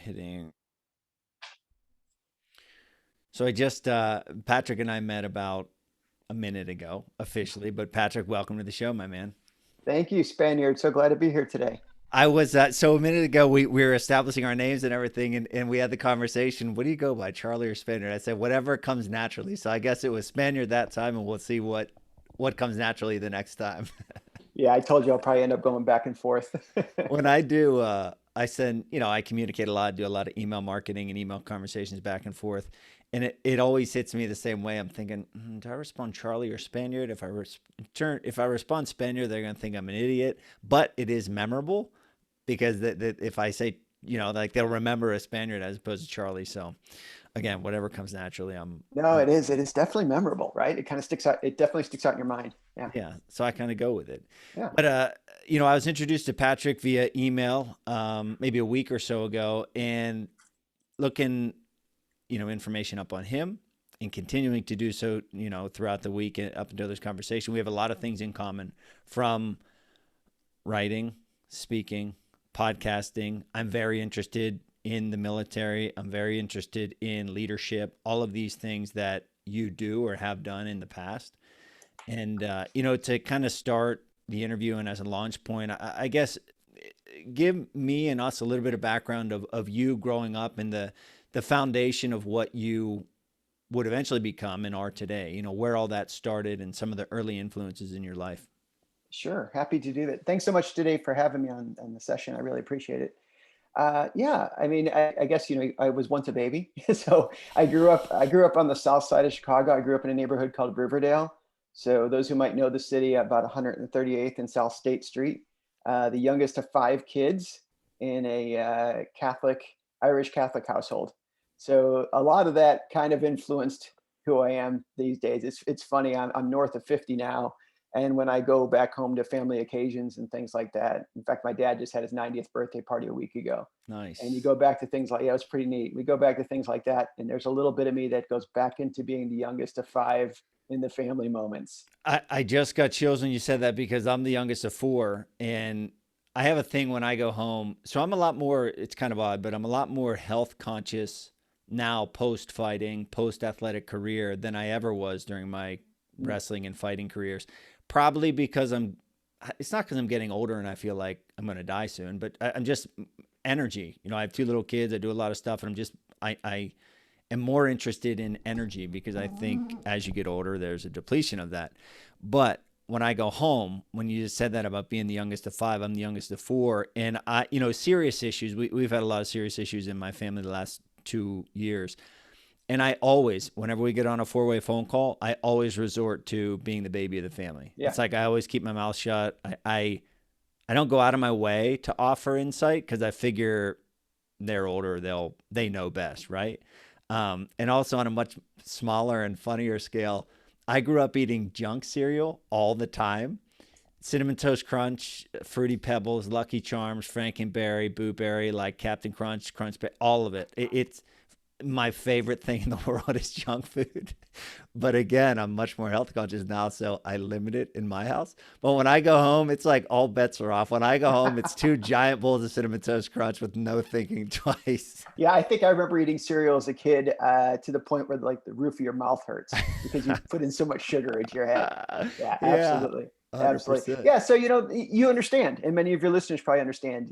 hitting. So I just Patrick and I met about a minute ago officially, but Patrick, welcome to the show, my man. Thank you, Spaniard. So glad to be here today. I was so a minute ago we were establishing our names and everything, and we had the conversation. What do you go by, Charlie or Spaniard? I said whatever comes naturally. So I guess it was Spaniard that time, and we'll see what comes naturally the next time. Yeah, I told you I'll probably end up going back and forth. When I do, I send, I communicate a lot, do a lot of email marketing and email conversations back and forth. And it always hits me the same way. I'm thinking, do I respond Charlie or Spaniard? If I respond Spaniard, they're going to think I'm an idiot, but it is memorable because if I say, like they'll remember a Spaniard as opposed to Charlie. So again, whatever comes naturally, No, I'm it is. It is definitely memorable, right? It kind of sticks out. It definitely sticks out in your mind. Yeah. yeah. So I kind of go with it. Yeah. But, I was introduced to Patrick via email, maybe a week or so ago, and looking, information up on him and continuing to do so, throughout the week and up until this conversation. We have a lot of things in common, from writing, speaking, podcasting. I'm very interested in the military. I'm very interested in leadership, all of these things that you do or have done in the past. And, to kind of start the interview and as a launch point, I guess give me and us a little bit of background of you growing up and the foundation of what you would eventually become and are today, where all that started and some of the early influences in your life. Sure. Happy to do that. Thanks so much today for having me on the session. I really appreciate it. Yeah, I mean, I guess, I was once a baby. So I grew up on the south side of Chicago. I grew up in a neighborhood called Riverdale. So those who might know the city, about 138th and South State Street, the youngest of five kids in a Irish Catholic household. So a lot of that kind of influenced who I am these days. It's funny. I'm north of 50 now, and when I go back home to family occasions and things like that, in fact, my dad just had his 90th birthday party a week ago. And you Nice. go back to things like, yeah, it was pretty neat. We go back to things like that, and there's a little bit of me that goes back into being the youngest of five in the family moments. I just got chills when you said that because I'm the youngest of four, and I have a thing when I go home. So I'm a lot more, it's kind of odd, but I'm a lot more health conscious now, post fighting, post athletic career, than I ever was during my Mm. wrestling and fighting careers. Probably because it's not because I'm getting older and I feel like I'm going to die soon, but I'm just energy. I have two little kids. I do a lot of stuff, and I am more interested in energy because I think as you get older, there's a depletion of that. But when I go home, when you just said that about being the youngest of five, I'm the youngest of four. And serious issues, we've had a lot of serious issues in my family the last 2 years. And I always, whenever we get on a four-way phone call, I always resort to being the baby of the family. Yeah. It's like I always keep my mouth shut. I don't go out of my way to offer insight because I figure they're older, they know best, right? And also on a much smaller and funnier scale, I grew up eating junk cereal all the time. Cinnamon Toast Crunch, Fruity Pebbles, Lucky Charms, Frankenberry, Boo Berry, like Captain Crunch, Crunch, all of it. It's my favorite thing in the world is junk food. But again, I'm much more health conscious now, so I limit it in my house. But when I go home, it's like all bets are off. When I go home, it's two giant bowls of Cinnamon Toast Crunch with no thinking twice. Yeah, I think I remember eating cereal as a kid, to the point where like the roof of your mouth hurts because you put in so much sugar into your head. Yeah, Yeah, absolutely. Absolutely. 100%. Yeah, so you understand, and many of your listeners probably understand.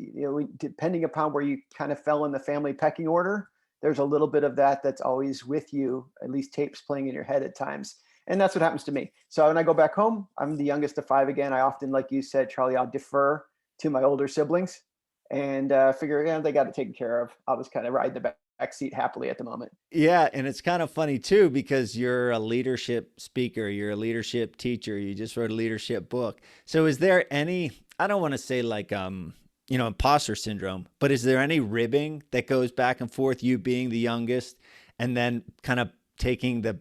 Depending upon where you kind of fell in the family pecking order, there's a little bit of that that's always with you, at least tapes playing in your head at times. And that's what happens to me. So when I go back home, I'm the youngest of five again. I often, like you said, Charlie, I'll defer to my older siblings and figure, yeah, they got it taken care of. I'll just kind of ride the back seat happily at the moment. Yeah, and it's kind of funny too because you're a leadership speaker, you're a leadership teacher, you just wrote a leadership book. So is there any, I don't want to say like imposter syndrome, but is there any ribbing that goes back and forth, you being the youngest and then kind of taking the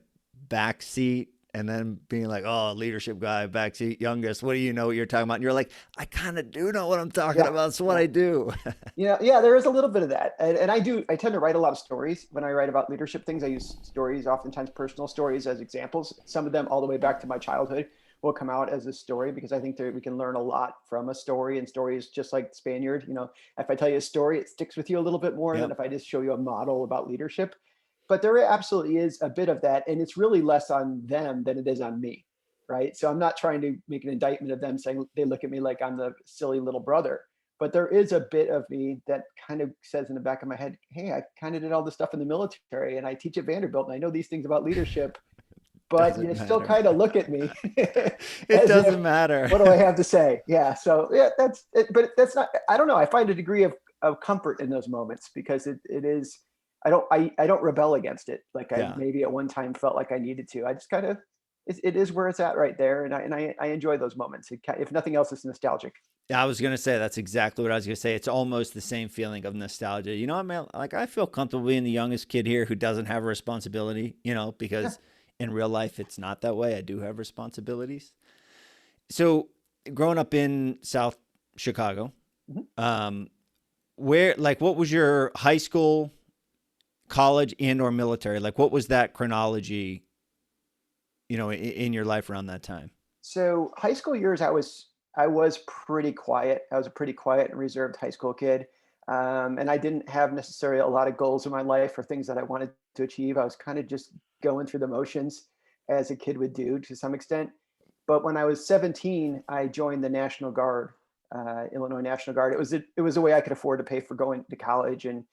back seat and then being like, oh, leadership guy, backseat youngest, what do you know what you're talking about? And you're like, I kind of do know what I'm talking Yeah, about. It's what yeah. I do. Yeah, there is a little bit of that. And I tend to write a lot of stories when I write about leadership things. I use stories, oftentimes personal stories, as examples, some of them all the way back to my childhood, will come out as a story, because I think that we can learn a lot from a story, and stories just like Spaniard, if I tell you a story, it sticks with you a little bit more than Yep. if I just show you a model about leadership. But there absolutely is a bit of that, and it's really less on them than it is on me, right? So I'm not trying to make an indictment of them saying they look at me like I'm the silly little brother. But there is a bit of me that kind of says in the back of my head, hey, I kind of did all this stuff in the military, and I teach at Vanderbilt, and I know these things about leadership, but Doesn't you still matter. kind of look at me It as if, doesn't matter. what do I have to say? Yeah. So yeah, that's it. But that's not, I don't know. I find a degree of comfort in those moments, because it is, I don't rebel against it. Like I Yeah. maybe at one time felt like I needed to. I just kind of, it is where it's at right there. And I enjoy those moments. If nothing else, it's nostalgic. Yeah, I was gonna say that's exactly what I was gonna say. It's almost the same feeling of nostalgia. You know, I mean, like I feel comfortable being the youngest kid here who doesn't have a responsibility. Yeah. Because in real life it's not that way. I do have responsibilities. So, growing up in South Chicago, Mhm. um, where like what was your high school, college, and or military? Like, what was that chronology? In your life around that time. So high school years, I was pretty quiet. I was a pretty quiet and reserved high school kid, and I didn't have necessarily a lot of goals in my life or things that I wanted to achieve. I was kind of just going through the motions, as a kid would do to some extent. But when I was 17, I joined the National Guard, Illinois National Guard. It was a way I could afford to pay for going to college, and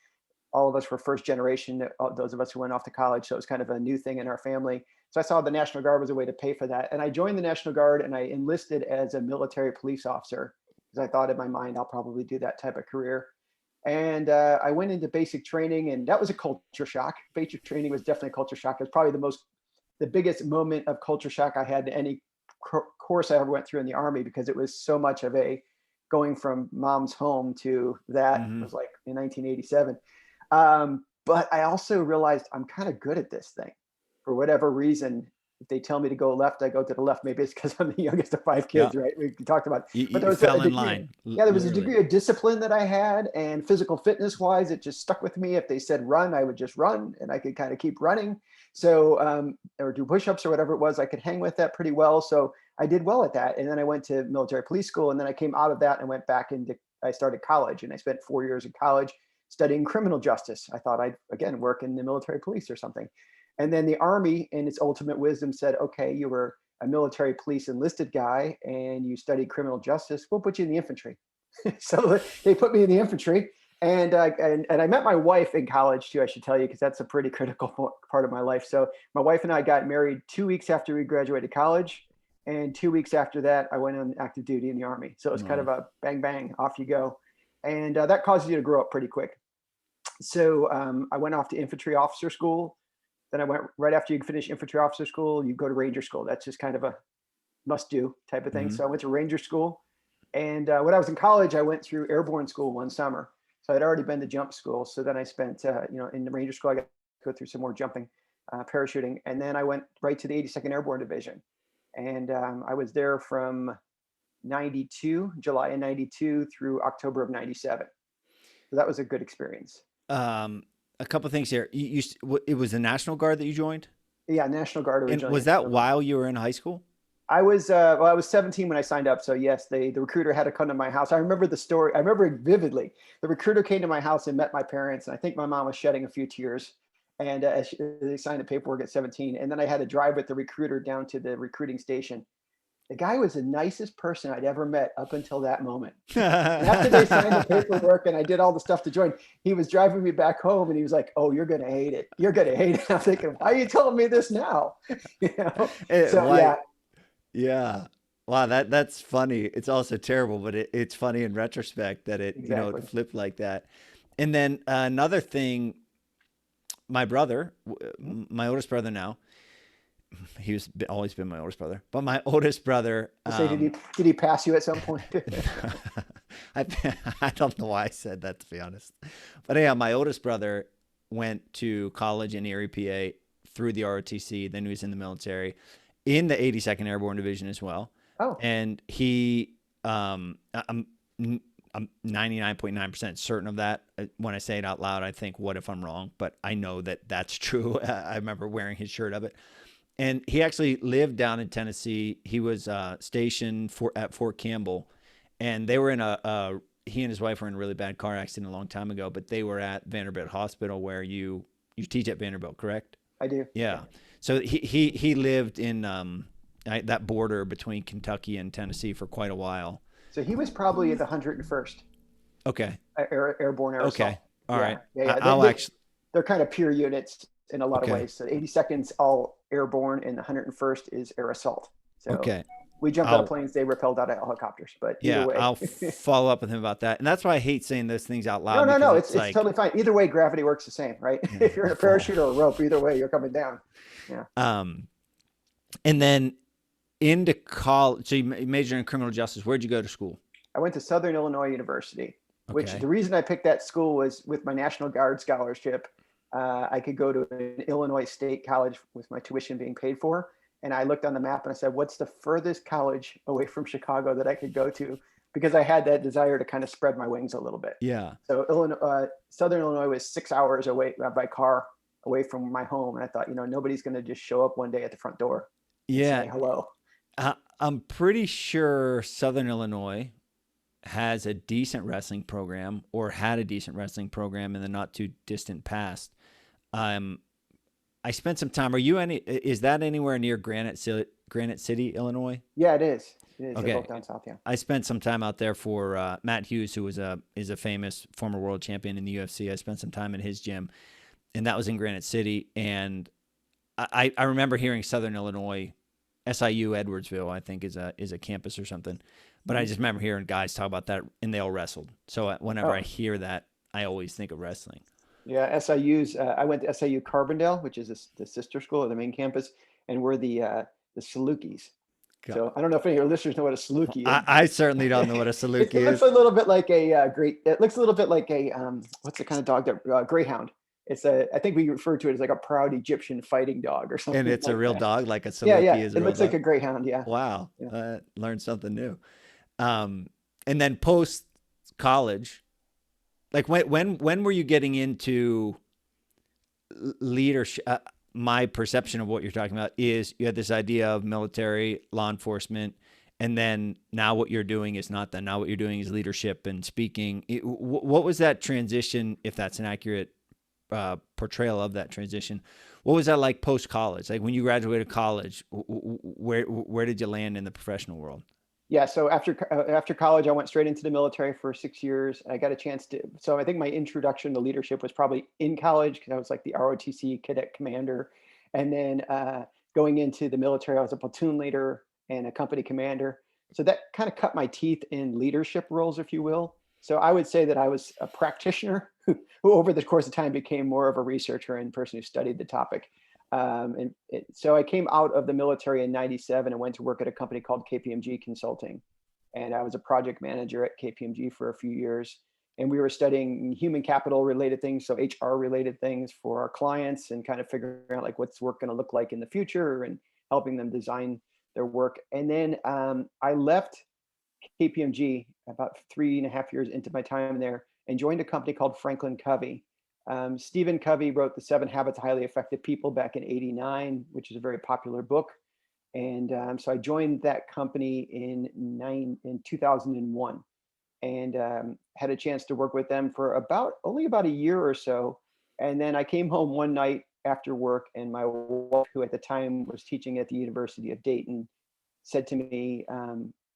all of us were first generation, those of us who went off to college. So it was kind of a new thing in our family. So I saw the National Guard was a way to pay for that. And I joined the National Guard, and I enlisted as a military police officer, because I thought in my mind, I'll probably do that type of career. And I went into basic training, and that was a culture shock. Basic training was definitely a culture shock. It was probably the biggest moment of culture shock I had to any course I ever went through in the Army, because it was so much of a going from mom's home to that. It Mm-hmm. was like in 1987. But I also realized I'm kind of good at this thing for whatever reason. If they tell me to go left, I go to the left. Maybe it's because I'm the youngest of five Yeah. kids, right? We talked about, but there You was a fell in degree, line, yeah, there was a literally. degree of discipline that I had, and physical fitness wise, it just stuck with me. If they said run, I would just run, and I could kind of keep running. So, or do push-ups or whatever it was, I could hang with that pretty well. So I did well at that. And then I went to military police school, and then I came out of that and went back I started college, and I spent 4 years in college studying criminal justice. I thought I'd again work in the military police or something. And then the Army, in its ultimate wisdom, said, okay, you were a military police enlisted guy and you studied criminal justice. We'll put you in the infantry. So they put me in the infantry. And I met my wife in college too, I should tell you, because that's a pretty critical part of my life. So my wife and I got married 2 weeks after we graduated college. And 2 weeks after that, I went on active duty in the Army. So it was kind Wow. of a bang, bang, off you go. And that causes you to grow up pretty quick. So I went off to infantry officer school. Then I went right after you finish infantry officer school, you go to ranger school. That's just kind of a must do type of thing. Mm-hmm. So I went to ranger school. And when I was in college, I went through airborne school one summer. So I'd already been to jump school. So then I spent, in the ranger school, I got to go through some more jumping, parachuting. And then I went right to the 82nd Airborne Division. And I was there from 92, July of 92 through October of 97. So that was a good experience. Um, a couple things here. It was the National Guard that you joined, Yeah, National Guard and originally. was that while you were in high school? I was 17 when I signed up. So yes, the recruiter had to come to my house. I remember the story. I remember it vividly. The recruiter came to my house and met my parents. And I think my mom was shedding a few tears. And they signed the paperwork at 17. And then I had to drive with the recruiter down to the recruiting station. The guy was the nicest person I'd ever met up until that moment. And after they signed the paperwork and I did all the stuff to join, he was driving me back home and he was like, "Oh, you're going to hate it. You're going to hate it." I'm thinking, why are you telling me this now? You know? So Why? yeah, Yeah. Wow, that's funny. It's also terrible, but it's funny in retrospect that it exactly. flipped like that. And then another thing, my brother, Mhm. my oldest brother now, always been my oldest brother, but my oldest brother, To say, did he pass you at some point? I I don't know why I said that, to be honest, but yeah, my oldest brother went to college in Erie, PA, through the ROTC. Then he was in the military, in the 82nd Airborne Division as well, Oh, and he, I'm 99.9% certain of that. When I say it out loud, I think, what if I'm wrong? But I know that that's true. I remember wearing his shirt of it. And he actually lived down in Tennessee. He was stationed at Fort Campbell, and they were in he and his wife were in a really bad car accident a long time ago, but they were at Vanderbilt Hospital, where you teach at Vanderbilt, correct? I do. Yeah. So he lived in that border between Kentucky and Tennessee for quite a while. So he was probably at the 101st Okay. Airborne Air Assault. Okay. All right. Yeah. I'll actually. They're kind of peer units in a lot of Okay. ways. So 82nd's all airborne, and the 101st is air assault. So Okay. we jumped out of planes, they repelled out of helicopters. But either way, I'll follow up with him about that. And that's why I hate saying those things out loud. No. It's totally fine. Either way, gravity works the same, right? Yeah, if you're in a parachute or a rope, either way, you're coming down. Yeah. And then into college, so you majored in criminal justice. Where'd you go to school? I went to Southern Illinois University, which Okay. the reason I picked that school was with my National Guard scholarship. I could go to an Illinois State college with my tuition being paid for. And I looked on the map and I said, what's the furthest college away from Chicago that I could go to? Because I had that desire to kind of spread my wings a little bit. Yeah. So Southern Illinois was 6 hours away by car away from my home. And I thought, nobody's going to just show up one day at the front door. Yeah. And say hello. I'm pretty sure Southern Illinois has a decent wrestling program, or had a decent wrestling program in the not too distant past. I spent some time. Is that anywhere near Granite City, Illinois? Yeah, it is. It is. Okay. They're both down south, yeah. I spent some time out there for Matt Hughes, who is a famous former world champion in the UFC. I spent some time in his gym, and that was in Granite City. And I remember hearing Southern Illinois, SIU Edwardsville, I think is a campus or something. But I just remember hearing guys talk about that, and they all wrestled. So whenever I hear that, I always think of wrestling. Yeah, SIU's. I went to SIU Carbondale, which is the sister school of the main campus, and we're the Salukis. So I don't know if any of your listeners know what a Saluki is. I certainly don't know what a Saluki It looks is. a little bit like a It looks a little bit like a what's the kind of dog that Greyhound? I think we refer to it as like a proud Egyptian fighting dog or something. And it's like a real that. dog, like a Saluki is a it real looks dog. like a Greyhound. Yeah. Wow, Yeah. Learned something new. And then post college, like when were you getting into leadership? My perception of what you're talking about is you had this idea of military, law enforcement, and then now what you're doing is not that. Now what you're doing is leadership and speaking. What was that transition, if that's an accurate portrayal of that transition? What was that like post college? Like when you graduated college, where did you land in the professional world? Yeah, so after college, I went straight into the military for 6 years. I got a chance to. So I think my introduction to leadership was probably in college, because I was like the ROTC cadet commander, and then going into the military, I was a platoon leader and a company commander. So that kind of cut my teeth in leadership roles, if you will. So I would say that I was a practitioner who over the course of time became more of a researcher and person who studied the topic. So I came out of the military in 97 and went to work at a company called KPMG Consulting. And I was a project manager at KPMG for a few years. And we were studying human capital related things, so HR related things for our clients, and kind of figuring out like what's work going to look like in the future and helping them design their work. And then I left KPMG about 3.5 years into my time there and joined a company called Franklin Covey. Stephen Covey wrote The 7 Habits of Highly Effective People back in '89, which is a very popular book. And so I joined that company in 2001, and had a chance to work with them for only about a year or so. And then I came home one night after work, and my wife, who at the time was teaching at the University of Dayton, said to me,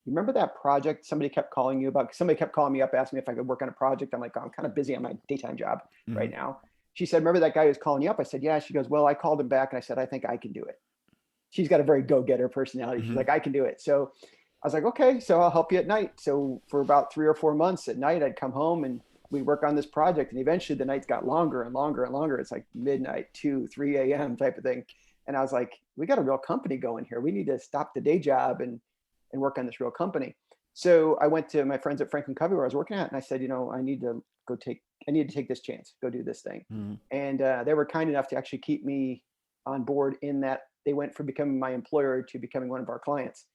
you remember that project somebody kept calling you about? Somebody kept calling me up, asking me if I could work on a project. I'm like, oh, I'm kind of busy on my daytime job right now. She said, remember that guy who's calling you up? I said, yeah. She goes, well, I called him back and I said, I think I can do it. She's got a very go-getter personality. She's like, I can do it. So I was like, okay, so I'll help you at night. So for about 3 or 4 months at night, I'd come home and we work on this project. And eventually the nights got longer and longer and longer. It's like midnight, 2, 3 a.m. type of thing. And I was like, we got a real company going here. We need to stop the day job and work on this real company. So I went to my friends at Franklin Covey, where I was working at, and I said, I need to take this chance, go do this thing. And they were kind enough to actually keep me on board, in that they went from becoming my employer to becoming one of our clients.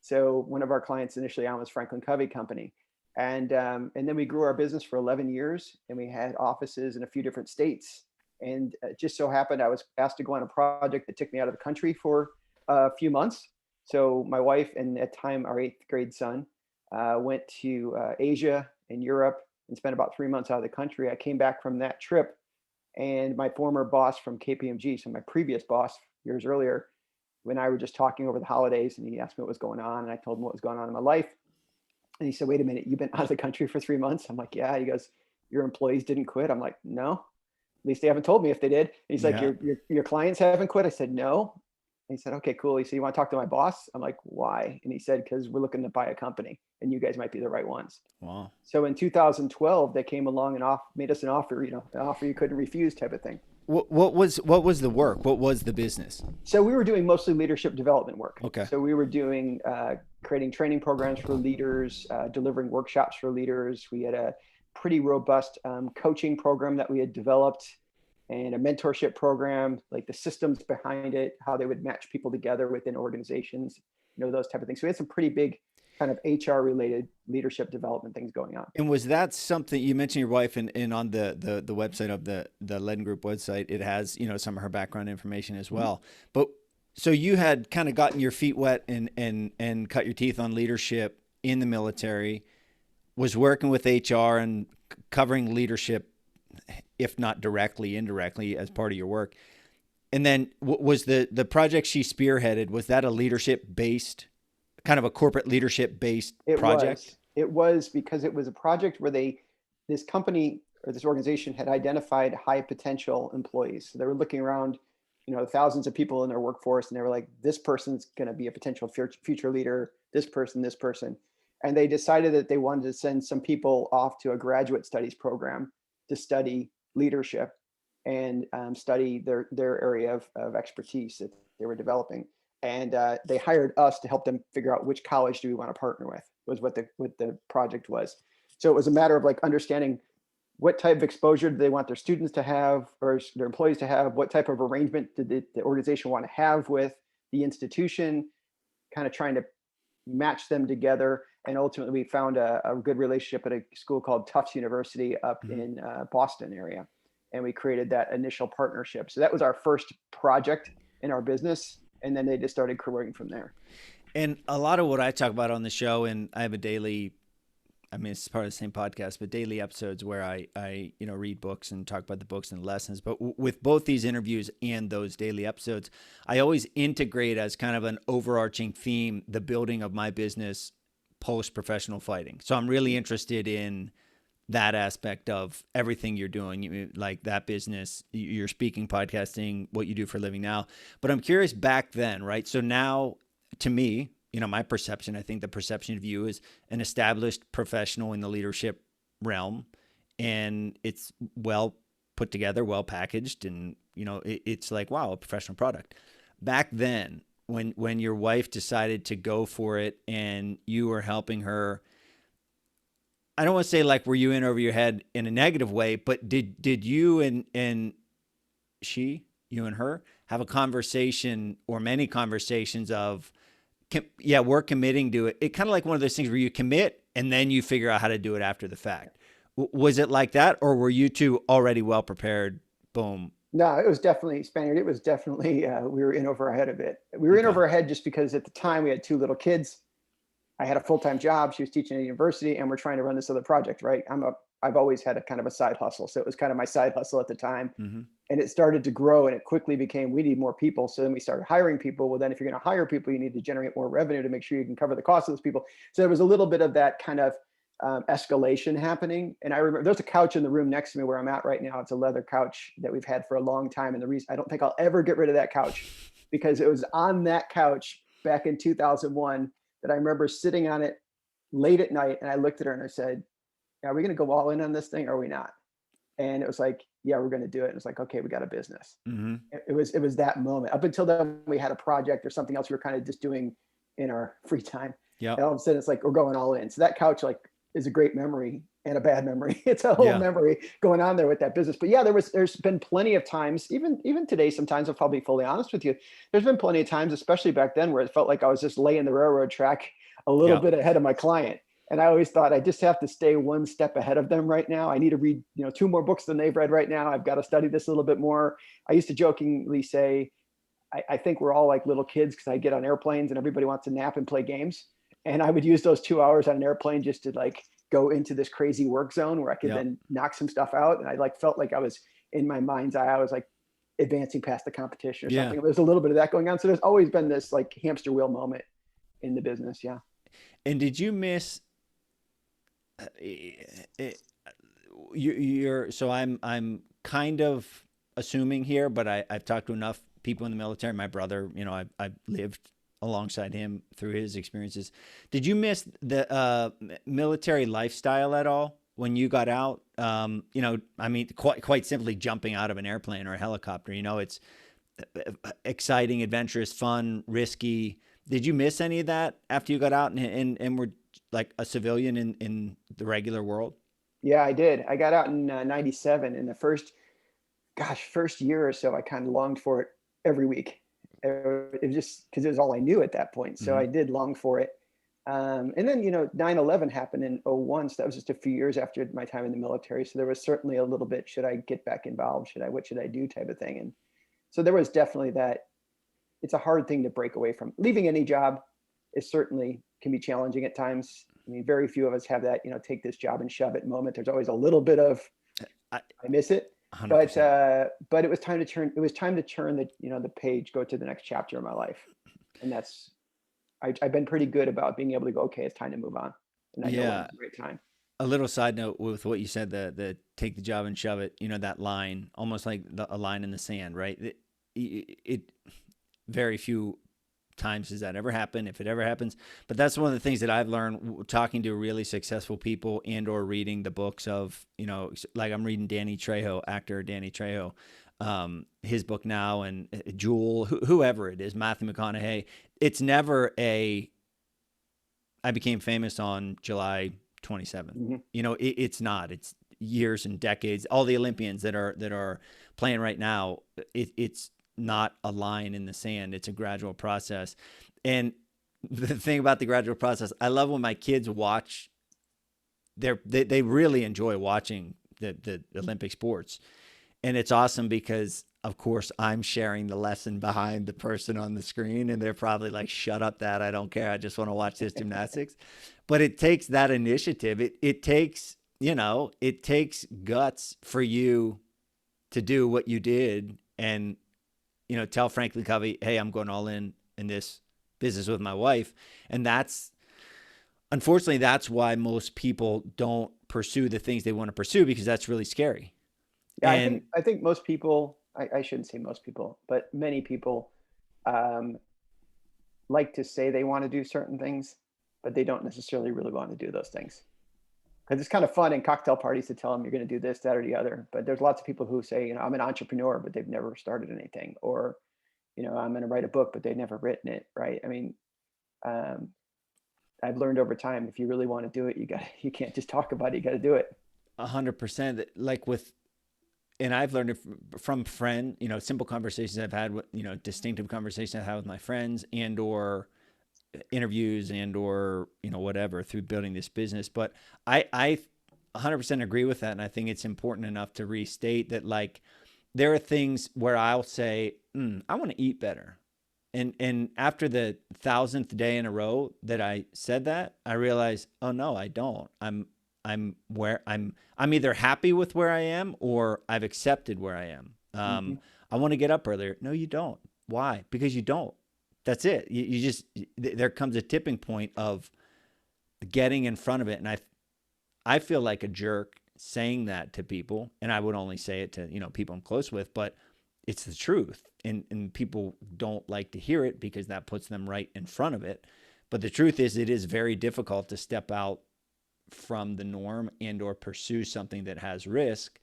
So one of our clients initially on was Franklin Covey Company. And then we grew our business for 11 years, and we had offices in a few different states. And it just so happened I was asked to go on a project that took me out of the country for a few months. So my wife and at the time our 8th grade son went to Asia and Europe and spent about 3 months out of the country. I came back from that trip, and my former boss from KPMG, so my previous boss years earlier, when I were just talking over the holidays, and he asked me what was going on, and I told him what was going on in my life. And he said, "Wait a minute, you've been out of the country for 3 months?" I'm like, "Yeah." He goes, "Your employees didn't quit?" I'm like, "No, at least they haven't told me if they did." And he's like, Yeah. your clients haven't quit?" I said, "No." And he said, "Okay, cool." He said, "You want to talk to my boss?" I'm like, "Why?" And he said, "Because we're looking to buy a company and you guys might be the right ones." Wow. So in 2012, they came along and made us an offer, an offer you couldn't refuse type of thing. What was the work? What was the business? So we were doing mostly leadership development work. Okay. So we were doing creating training programs for leaders, delivering workshops for leaders. We had a pretty robust coaching program that we had developed, and a mentorship program, like the systems behind it, how they would match people together within organizations, those type of things. So we had some pretty big kind of HR related leadership development things going on. And was that something you mentioned your wife, and on the website of the Leddin Group website, it has, some of her background information as well. But so you had kind of gotten your feet wet and cut your teeth on leadership in the military, was working with HR and covering leadership, if not directly, indirectly as part of your work. And then was the project she spearheaded, was that a leadership based, kind of a corporate leadership based project? It was because it was a project where this company or this organization had identified high potential employees. So they were looking around, thousands of people in their workforce, and they were like, this person's going to be a potential future leader, this person. And they decided that they wanted to send some people off to a graduate studies program to study leadership and study their area of expertise that they were developing. And they hired us to help them figure out which college do we want to partner with, was what the project was. So it was a matter of like understanding what type of exposure do they want their students to have or their employees to have, what type of arrangement did the organization want to have with the institution, kind of trying to match them together. And ultimately we found a good relationship at a school called Tufts University up in Boston area. And we created that initial partnership. So that was our first project in our business. And then they just started growing from there. And a lot of what I talk about on the show, and I have a daily, it's part of the same podcast, but daily episodes where I read books and talk about the books and lessons. But with both these interviews and those daily episodes, I always integrate as kind of an overarching theme the building of my business post professional fighting. So I'm really interested in that aspect of everything you're doing, like that business, your speaking, podcasting, what you do for a living now. But I'm curious back then, right? So now, to me, my perception, I think the perception of you is an established professional in the leadership realm, and it's well put together, well packaged, and it's like, wow, a professional product. Back then, when your wife decided to go for it and you were helping her, I don't want to say like, were you in over your head in a negative way, but did you and you and her have a conversation or many conversations of, yeah, we're committing to it. It kind of like one of those things where you commit and then you figure out how to do it after the fact. Was it like that, or were you two already well prepared? Boom. No, it was definitely Spaniard. It was definitely, we were in over our head a bit. We were in over our head just because at the time we had 2 little kids. I had a full-time job. She was teaching at a university, and we're trying to run this other project, right? I've always had a kind of a side hustle. So it was kind of my side hustle at the time. Mm-hmm. And it started to grow, and it quickly became, we need more people. So then we started hiring people. Well, then if you're going to hire people, you need to generate more revenue to make sure you can cover the cost of those people. So there was a little bit of that kind of escalation happening. And I remember there's a couch in the room next to me where I'm at right now. It's a leather couch that we've had for a long time. And the reason I don't think I'll ever get rid of that couch, because it was on that couch back in 2001 that I remember sitting on it late at night. And I looked at her and I said, are we going to go all in on this thing or are we not? And it was like, yeah, we're going to do it. And it's like, okay, we got a business. Mm-hmm. It was that moment. Up until then, we had a project or something else we were kind of just doing in our free time. Yeah. And all of a sudden it's like, we're going all in. So that couch is a great memory and a bad memory. It's a whole memory going on there with that business. But yeah, there's been plenty of times, even today, sometimes I'll probably be fully honest with you. There's been plenty of times, especially back then, where it felt like I was just laying the railroad track a little bit ahead of my client. And I always thought I just have to stay one step ahead of them right now. I need to read, 2 more books than they've read right now. I've got to study this a little bit more. I used to jokingly say, I think we're all like little kids because I get on airplanes and everybody wants to nap and play games. And I would use those 2 hours on an airplane just to like go into this crazy work zone where I could then knock some stuff out. And I like felt like I was in my mind's eye, I was like advancing past the competition or something. There's a little bit of that going on. So there's always been this like hamster wheel moment in the business. Yeah. And did you miss you're so I'm kind of assuming here, but I've talked to enough people in the military. My brother, I've lived alongside him through his experiences. Did you miss the military lifestyle at all when you got out? I mean, quite simply jumping out of an airplane or a helicopter. It's exciting, adventurous, fun, risky. Did you miss any of that after you got out and were like a civilian in the regular world? Yeah, I did. I got out in 97, and the first year or so, I kind of longed for it every week. It was just because it was all I knew at that point. So I did long for it. And then, 9/11 happened in 01. So that was just a few years after my time in the military. So there was certainly a little bit, should I get back involved? What should I do type of thing? And so there was definitely that. It's a hard thing to break away from. Leaving any job is certainly can be challenging at times. I mean, very few of us have that, take this job and shove it moment. There's always a little bit of, I miss it. 100%. But it was time to turn the, the page, go to the next chapter of my life. And I've been pretty good about being able to go, okay, it's time to move on. And I know when it's a great time. A little side note with what you said, the take the job and shove it, that line, almost like a line in the sand, right? It very few times does that ever happen, if it ever happens. But that's one of the things that I've learned talking to really successful people and or reading the books of, like I'm reading actor Danny Trejo, his book now, and Jewel, whoever it is, Matthew McConaughey. It's never I became famous on July 27th. It's not. It's years and decades. All the Olympians that are playing right now, it's not a line in the sand. It's a gradual process. And the thing about the gradual process, I love when my kids watch. They really enjoy watching the Olympic sports, and it's awesome because of course I'm sharing the lesson behind the person on the screen, and they're probably like, "Shut up, Dad! I don't care. I just want to watch this gymnastics." But it takes that initiative. It takes it takes guts for you to do what you did, and tell Franklin Covey, hey, I'm going all in this business with my wife. And unfortunately, that's why most people don't pursue the things they want to pursue, because that's really scary. Yeah, I think most people, I shouldn't say most people, but many people like to say they want to do certain things, but they don't necessarily really want to do those things. Because it's kind of fun in cocktail parties to tell them you're going to do this, that, or the other. But there's lots of people who say, I'm an entrepreneur, but they've never started anything. Or, I'm going to write a book, but they've never written it. Right. I mean, I've learned over time, if you really want to do it, you can't just talk about it. You got to do it. 100%. And I've learned it from friends, simple conversations I've had with, distinctive conversations I've had with my friends and or interviews and or whatever through building this business. But I 100% agree with that, and I think it's important enough to restate that, like, there are things where I'll say, I want to eat better, and after the 1,000th day in a row that I said that, I realized, oh no, I don't. I'm either happy with where I am or I've accepted where I am. I want to get up earlier. No, you don't. Why? Because you don't. That's it. You just, there comes a tipping point of getting in front of it. And I feel like a jerk saying that to people, and I would only say it to, people I'm close with, but it's the truth. And people don't like to hear it because that puts them right in front of it. But the truth is, it is very difficult to step out from the norm and or pursue something that has risk,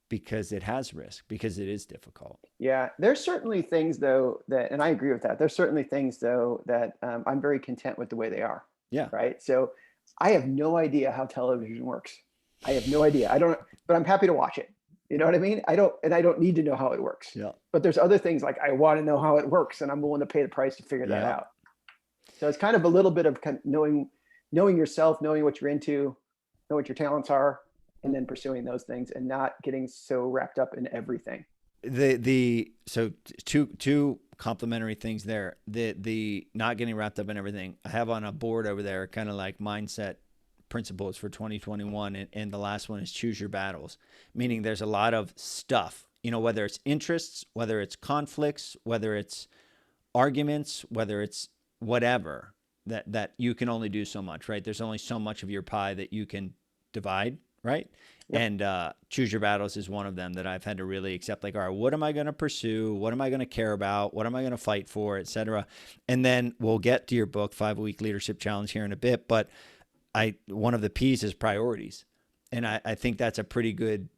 because it is difficult. Yeah, there's certainly things though and I agree with that. There's certainly things though that I'm very content with the way they are. Yeah. Right. So I have no idea how television works. I have no idea. I don't, but I'm happy to watch it. You know what I mean? I don't need to know how it works. Yeah. But there's other things like I want to know how it works, and I'm willing to pay the price to figure that out. So it's kind of a little bit of knowing knowing yourself, knowing what you're into, know what your talents are, and then pursuing those things and not getting so wrapped up in everything. So two complementary things there. The not getting wrapped up in everything. I have on a board over there kind of like mindset principles for 2021, and the last one is choose your battles, meaning there's a lot of stuff, whether it's interests, whether it's conflicts, whether it's arguments, whether it's whatever, that you can only do so much, right? There's only so much of your pie that you can divide, right? Yep. And choose your battles is one of them that I've had to really accept. Like, all right, what am I going to pursue? What am I going to care about? What am I going to fight for, etc. And then we'll get to your book, 5-Week Leadership Challenge, here in a bit. But one of the P's is priorities, and I think that's a pretty good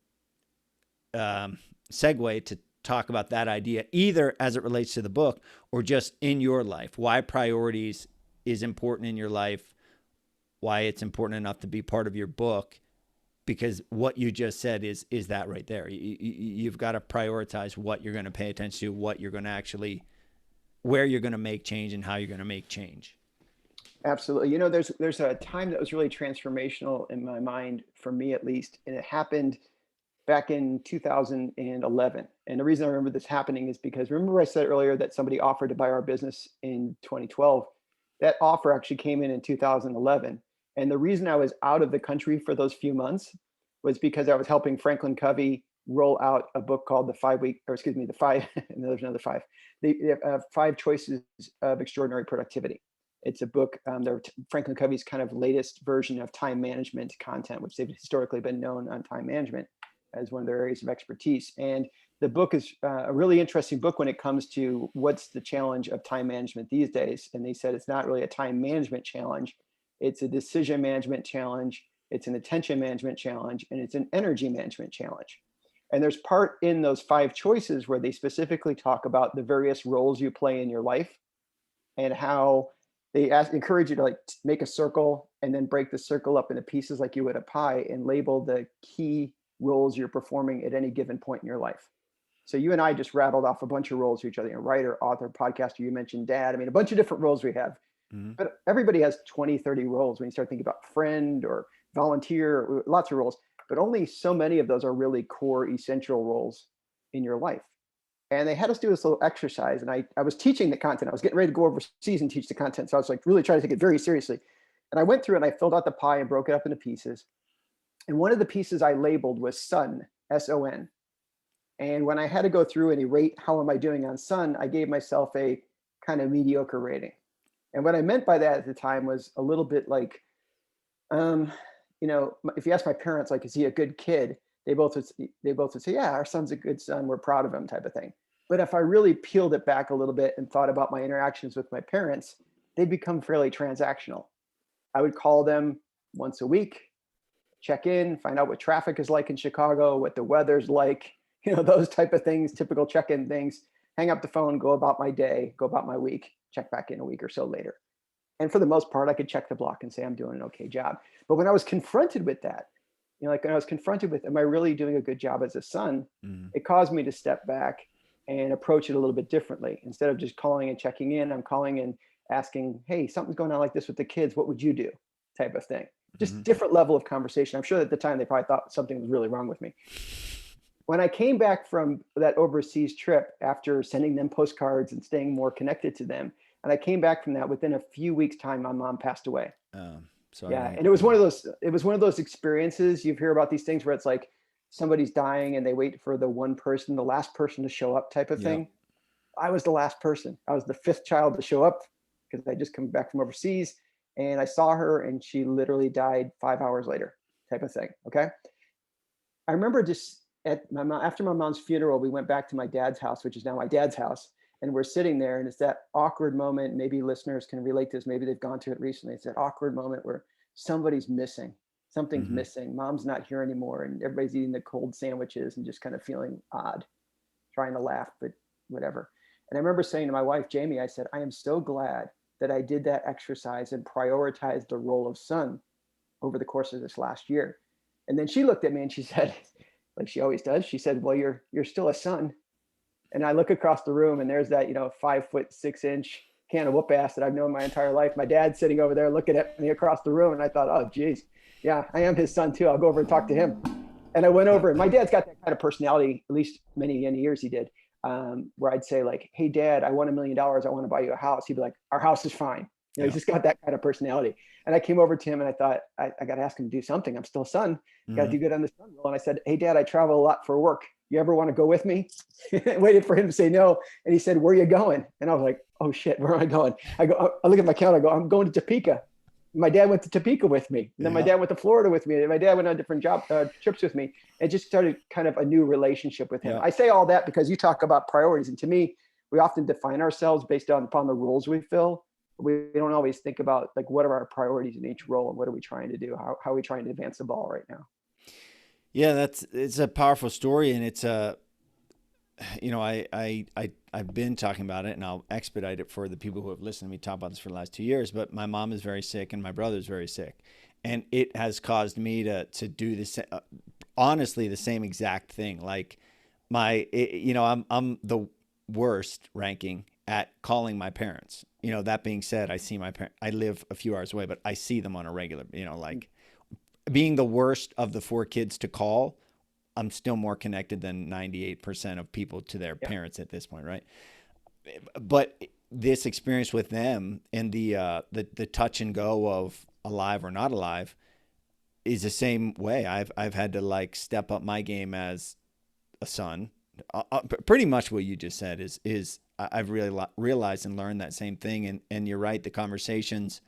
segue to talk about that idea, either as it relates to the book or just in your life. Why priorities is important in your life, why it's important enough to be part of your book, because what you just said is that right there. You've got to prioritize what you're going to pay attention to, what you're going to actually, where you're going to make change and how you're going to make change. Absolutely. There's a time that was really transformational in my mind, for me at least, and it happened back in 2011. And the reason I remember this happening is because, remember I said earlier that somebody offered to buy our business in 2012. That offer actually came in 2011. And the reason I was out of the country for those few months was because I was helping Franklin Covey roll out a book called the 5 Choices of Extraordinary Productivity. It's a book, Franklin Covey's kind of latest version of time management content, which they've historically been known on time management as one of their areas of expertise. And the book is a really interesting book when it comes to what's the challenge of time management these days. And they said it's not really a time management challenge. It's a decision management challenge. It's an attention management challenge, and it's an energy management challenge. And there's part in those 5 choices where they specifically talk about the various roles you play in your life, and how they encourage you to like make a circle and then break the circle up into pieces like you would a pie, and label the key roles you're performing at any given point in your life. So you and I just rattled off a bunch of roles to each other: writer, author, podcaster, you mentioned dad. I mean, a bunch of different roles we have. Mm-hmm. But everybody has 20, 30 roles when you start thinking about friend or volunteer, lots of roles. But only so many of those are really core, essential roles in your life. And they had us do this little exercise. And I was teaching the content. I was getting ready to go overseas and teach the content. So I was like really trying to take it very seriously. And I went through and I filled out the pie and broke it up into pieces. And one of the pieces I labeled was sun, S-O-N. And when I had to go through and rate how am I doing on sun, I gave myself a kind of mediocre rating. And what I meant by that at the time was a little bit like, if you ask my parents, like, is he a good kid? They both would say, yeah, our son's a good son. We're proud of him, type of thing. But if I really peeled it back a little bit and thought about my interactions with my parents, they become fairly transactional. I would call them once a week, check in, find out what traffic is like in Chicago, what the weather's like, those type of things, typical check-in things, hang up the phone, go about my day, go about my week, check back in a week or so later. And for the most part, I could check the block and say, I'm doing an okay job. But when I was confronted with that, like when I was confronted with, am I really doing a good job as a son? Mm-hmm. It caused me to step back and approach it a little bit differently. Instead of just calling and checking in, I'm calling and asking, hey, something's going on like this with the kids. What would you do? Type of thing. Just mm-hmm. different level of conversation. I'm sure at the time they probably thought something was really wrong with me. When I came back from that overseas trip after sending them postcards and staying more connected to them, and I came back from that, within a few weeks' time, my mom passed away. Sorry. Yeah, and it was one of those experiences. You hear about these things where it's like somebody's dying and they wait for the last person to show up, type of thing. I was the last person. I was the 5th child to show up because I just come back from overseas, and I saw her, and she literally died 5 hours later, type of thing. Okay. I remember just after my mom's funeral, we went back to my dad's house, which is now my dad's house. And we're sitting there, and it's that awkward moment. Maybe listeners can relate to this. Maybe they've gone through it recently. It's that awkward moment where somebody's missing. Something's mm-hmm. missing. Mom's not here anymore. And everybody's eating the cold sandwiches and just kind of feeling odd, trying to laugh, but whatever. And I remember saying to my wife, Jaime, I said, I am so glad that I did that exercise and prioritized the role of son over the course of this last year. And then she looked at me and she said, like she always does, she said, well, you're still a son. And I look across the room, and there's that, 5'6" can of whoop ass that I've known my entire life. My dad's sitting over there looking at me across the room, and I thought, oh, geez, yeah, I am his son too. I'll go over and talk to him. And I went over, and my dad's got that kind of personality, at least many years he did, where I'd say like, hey, Dad, I won $1 million. I want to buy you a house. He'd be like, our house is fine. He's just got that kind of personality. And I came over to him and I thought, I got to ask him to do something. I'm still a son. Got to do good on the son role. And I said, hey, Dad, I travel a lot for work. You ever want to go with me? I waited for him to say no. And he said, where are you going? And I was like, oh, shit, where am I going? I look at my calendar. I go, I'm going to Topeka. My dad went to Topeka with me. And then my dad went to Florida with me. And my dad went on different trips with me. And just started kind of a new relationship with him. I say all that because you talk about priorities. And to me, we often define ourselves based upon the roles we fill. We don't always think about like, what are our priorities in each role and what are we trying to do? How are we trying to advance the ball right now? Yeah, it's a powerful story, and it's a, I've been talking about it, and I'll expedite it for the people who have listened to me talk about this for the last 2 years. But my mom is very sick, and my brother is very sick, and it has caused me to do this. Honestly, the same exact thing. Like I'm the worst ranking at calling my parents. That being said, I see my parents. I live a few hours away, but I see them on a regular. Like being the worst of the 4 kids to call, I'm still more connected than 98% of people to their parents at this point, right? But this experience with them and the touch and go of alive or not alive is the same way. I've had to like step up my game as a son. Pretty much what you just said is I've really realized and learned that same thing. And you're right. The conversations,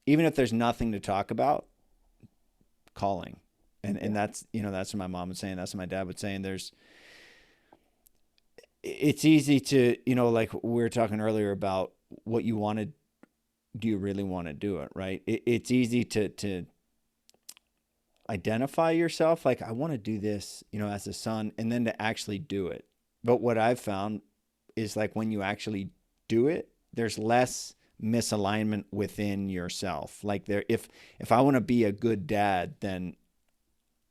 even if there's nothing to talk about, calling. And that's, that's what my mom was saying. That's what my dad was saying. It's easy to, like we were talking earlier about what you want to, do you really want to do it? Right. It's easy to identify yourself. Like, I want to do this, as a son, and then to actually do it. But what I've found is like, when you actually do it, there's less misalignment within yourself. Like if I want to be a good dad, then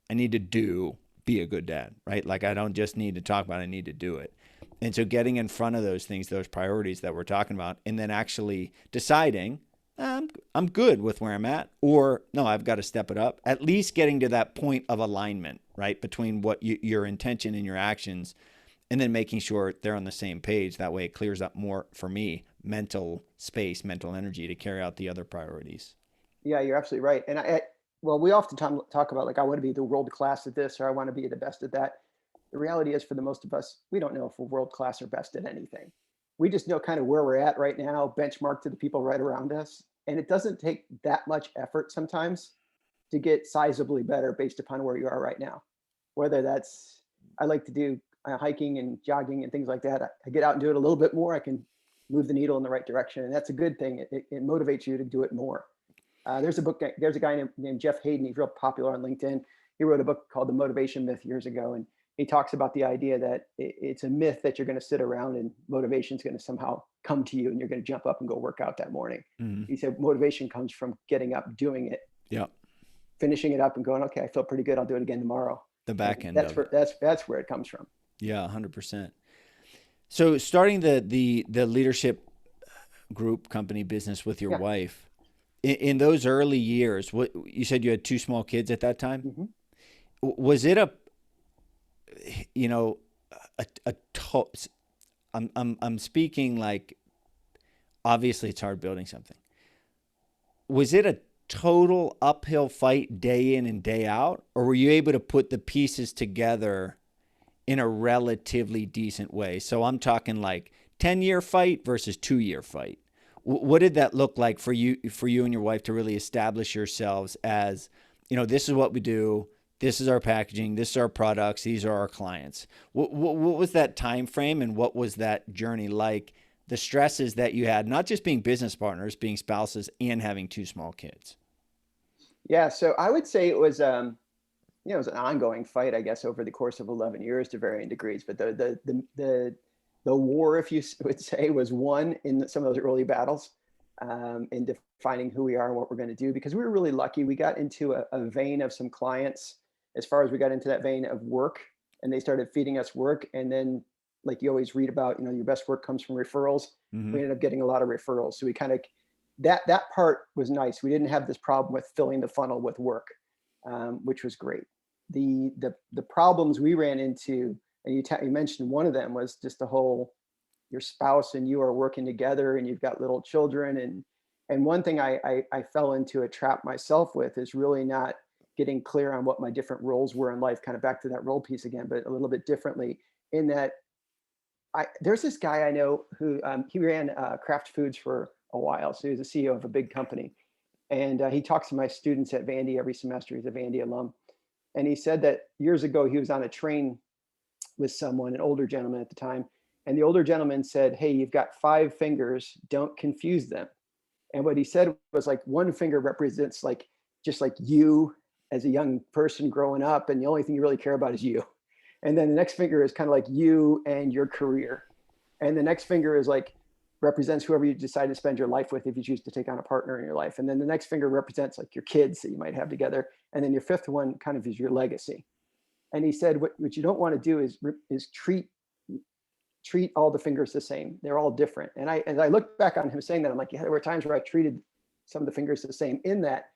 I need to be a good dad, right? Like I don't just need to talk about it, I need to do it. And so getting in front of those things, those priorities that we're talking about, and then actually deciding I'm good with where I'm at, or no, I've got to step it up. At least getting to that point of alignment, right? Between what your intention and your actions, and then making sure they're on the same page. That way it clears up more for me, mental space, mental energy to carry out the other priorities. Yeah, you're absolutely right. And well, we often talk about like, I want to be the world class at this, or I want to be the best at that. The reality is, for the most of us, we don't know if we're world class or best at anything. We just know kind of where we're at right now, benchmark to the people right around us. And it doesn't take that much effort sometimes to get sizably better based upon where you are right now. Whether that's, I like to do hiking and jogging and things like that. I get out and do it a little bit more. I can move the needle in the right direction. And that's a good thing. It motivates you to do it more. There's a guy named Jeff Hayden. He's real popular on LinkedIn. He wrote a book called The Motivation Myth years ago. And he talks about the idea that it's a myth that you're going to sit around and motivation is going to somehow come to you and you're going to jump up and go work out that morning. Mm-hmm. He said motivation comes from getting up, doing it, finishing it up and going, okay, I feel pretty good. I'll do it again tomorrow. The back end. That's where it comes from. Yeah, 100%. So starting the leadership group company business with your wife, in those early years, what you said you had 2 small kids at that time. Mm-hmm. Was it I'm speaking like, obviously it's hard building something. Was it a total uphill fight day in and day out, or were you able to put the pieces together in a relatively decent way? So I'm talking like 10-year fight versus 2-year fight. What did that look like for you and your wife to really establish yourselves as, this is what we do. This is our packaging. This is our products. These are our clients. What was that time frame, and what was that journey like? The stresses that you had, not just being business partners, being spouses, and having 2 small kids. Yeah, so I would say it was, it was an ongoing fight, I guess, over the course of 11 years to varying degrees. But the war, if you would say, was won in some of those early battles, in defining who we are and what we're going to do. Because we were really lucky. We got into a vein of some clients, as far as we got into that vein of work, and they started feeding us work. And then like you always read about, your best work comes from referrals. Mm-hmm. We ended up getting a lot of referrals. So we kind of, that part was nice. We didn't have this problem with filling the funnel with work, which was great. The problems we ran into, and you mentioned one of them, was just the whole, your spouse and you are working together and you've got little children. And one thing I fell into a trap myself with is really not getting clear on what my different roles were in life, kind of back to that role piece again, but a little bit differently, in that there's this guy I know who, he ran Kraft Foods for a while. So he was the CEO of a big company. And he talks to my students at Vandy every semester. He's a Vandy alum. And he said that years ago, he was on a train with someone, an older gentleman at the time. And the older gentleman said, "Hey, you've got 5 fingers, don't confuse them." And what he said was, like, one finger represents like, just like you as a young person growing up, and the only thing you really care about is you. And then the next finger is kind of like you and your career. And the next finger is like, represents whoever you decide to spend your life with, if you choose to take on a partner in your life. And then the next finger represents like your kids that you might have together. And then your fifth one kind of is your legacy. And he said, what you don't want to do is treat all the fingers the same. They're all different. And as I look back on him saying that, I'm like, yeah, there were times where I treated some of the fingers the same, in that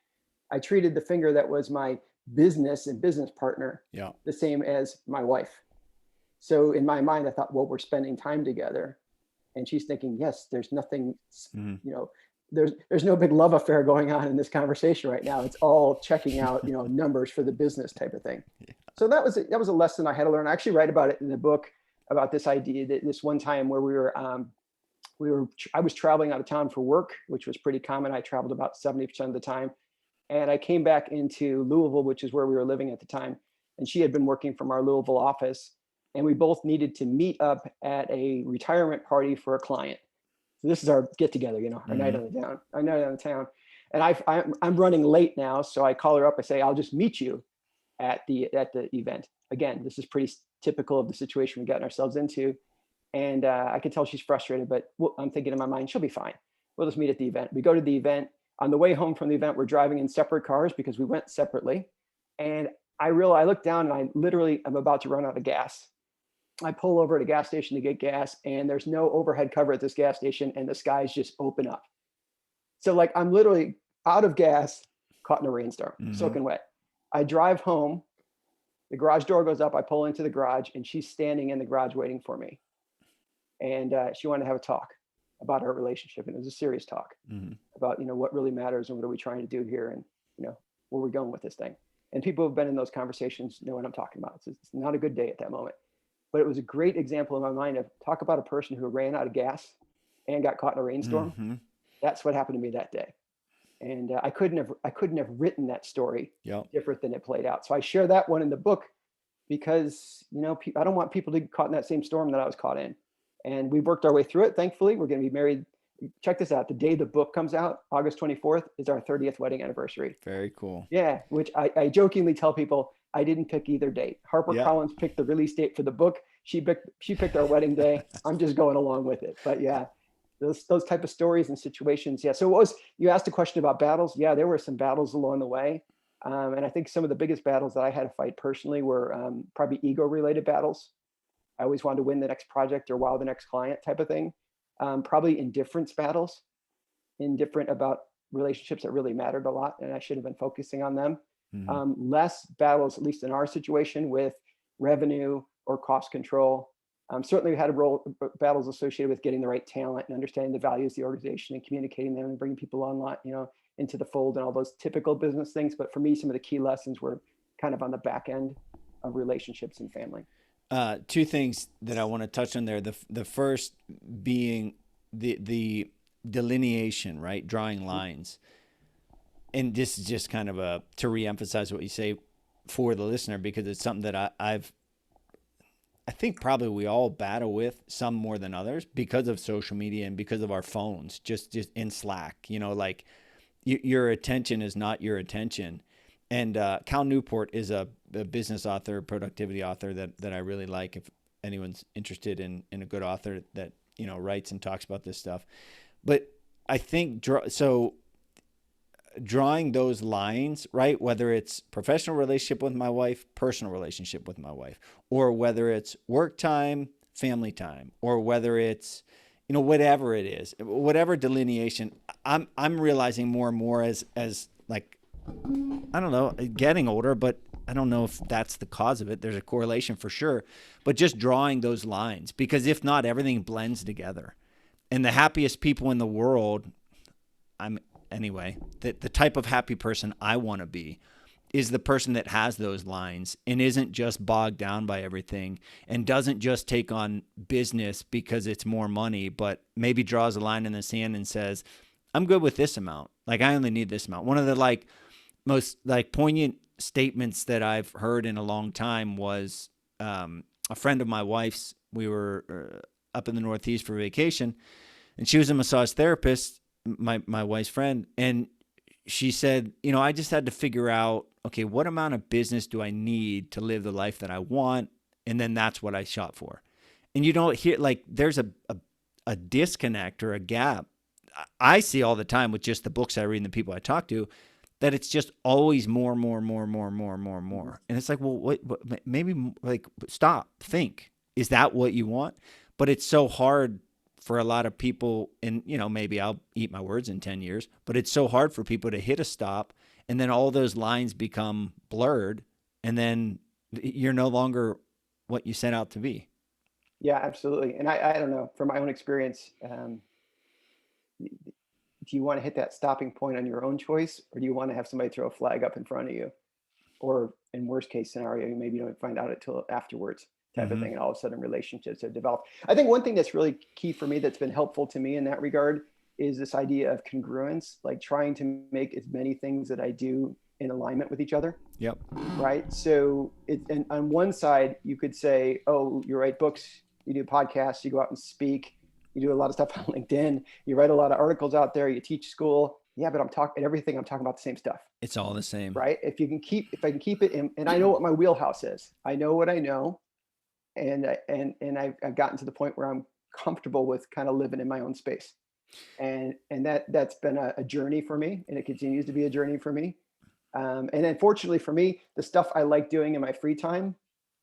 I treated the finger that was my business and business partner the same as my wife. So in my mind, I thought, well, we're spending time together. And she's thinking, yes, there's nothing, there's no big love affair going on in this conversation right now. It's all checking out, numbers for the business type of thing. Yeah. So that was a lesson I had to learn. I actually write about it in the book, about this idea that this one time where I was traveling out of town for work, which was pretty common. I traveled about 70% of the time. And I came back into Louisville, which is where we were living at the time. And she had been working from our Louisville office. And we both needed to meet up at a retirement party for a client. So this is our get together, our night on the town. And I'm running late now. So I call her up. I say, I'll just meet you at the event. Again, this is pretty typical of the situation we got ourselves into. And I could tell she's frustrated, but I'm thinking in my mind, she'll be fine. We'll just meet at the event. We go to the event. On the way home from the event, we're driving in separate cars because we went separately. And I look down and I'm about to run out of gas. I pull over at a gas station to get gas, and there's no overhead cover at this gas station, and the skies just open up. So like, I'm literally out of gas, caught in a rainstorm, soaking wet. I drive home, the garage door goes up, I pull into the garage, and she's standing in the garage waiting for me. And she wanted to have a talk about our relationship. And it was a serious talk about, what really matters and what are we trying to do here, and, where we're going with this thing. And people who've been in those conversations know what I'm talking about. It's not a good day at that moment. But it was a great example in my mind of, talk about a person who ran out of gas and got caught in a rainstorm. That's what happened to me that day. And I couldn't have written that story different than it played out. So I share that one in the book because, I don't want people to get caught in that same storm that I was caught in. And we worked our way through it. Thankfully, we're going to be married. Check this out. The day the book comes out, August 24th, is our 30th wedding anniversary. Very cool. Yeah, which I jokingly tell people, I didn't pick either date. HarperCollins picked the release date for the book. She picked our wedding day. I'm just going along with it. But yeah, those type of stories and situations. Yeah. So you asked a question about battles. Yeah, there were some battles along the way. And I think some of the biggest battles that I had to fight personally were probably ego related battles. I always wanted to win the next project or wow the next client type of thing. Probably indifference battles, indifferent about relationships that really mattered a lot, and I should have been focusing on them. Less battles, at least in our situation, with revenue or cost control. Certainly we had battles associated with getting the right talent and understanding the values of the organization and communicating them and bringing people online, into the fold and all those typical business things. But for me, some of the key lessons were kind of on the back end of relationships and family. Two things that I want to touch on there. The first being the delineation, right? Drawing lines. And this is just kind of to reemphasize what you say for the listener, because it's something that I think probably we all battle with, some more than others, because of social media and because of our phones, just in Slack, like your attention is not your attention. And Cal Newport is a business author, productivity author that I really like. If anyone's interested in a good author that, writes and talks about this stuff. But I think, drawing those lines, right? Whether it's professional relationship with my wife, personal relationship with my wife, or whether it's work time, family time, or whether it's, whatever it is, whatever delineation, I'm realizing more and more as like, I don't know, getting older, but I don't know if that's the cause of it. There's a correlation for sure, but just drawing those lines, because if not, everything blends together. And the happiest people in the world, the type of happy person I want to be is the person that has those lines and isn't just bogged down by everything, and doesn't just take on business because it's more money, but maybe draws a line in the sand and says, I'm good with this amount. Like, I only need this amount. One of the most poignant statements that I've heard in a long time was a friend of my wife's. We were up in the Northeast for vacation, and she was a massage therapist, my wife's friend, and she said, I just had to figure out, okay, what amount of business do I need to live the life that I want? And then that's what I shot for. And you don't hear, there's a disconnect or a gap I see all the time with just the books I read and the people I talk to, that it's just always more. And it's like, well, what maybe stop, think. Is that what you want? But it's so hard for a lot of people, and maybe I'll eat my words in 10 years, but it's so hard for people to hit a stop, and then all those lines become blurred, and then you're no longer what you set out to be. Yeah, absolutely. And I don't know, from my own experience, do you want to hit that stopping point on your own choice, or do you want to have somebody throw a flag up in front of you? Or in worst case scenario, maybe you don't find out until afterwards, type of thing, and all of a sudden relationships have developed. I think one thing that's really key for me, that's been helpful to me in that regard, is this idea of congruence, like trying to make as many things that I do in alignment with each other. Yep. Right. So and on one side, you could say, oh, you write books, you do podcasts, you go out and speak, you do a lot of stuff on LinkedIn, you write a lot of articles out there, you teach school. Yeah, but I'm talking about the same stuff. It's all the same. Right. If I can keep it in, and I know what my wheelhouse is, I know what I know. And I've gotten to the point where I'm comfortable with kind of living in my own space. And that's been a journey for me, and it continues to be a journey for me. And unfortunately for me, the stuff I like doing in my free time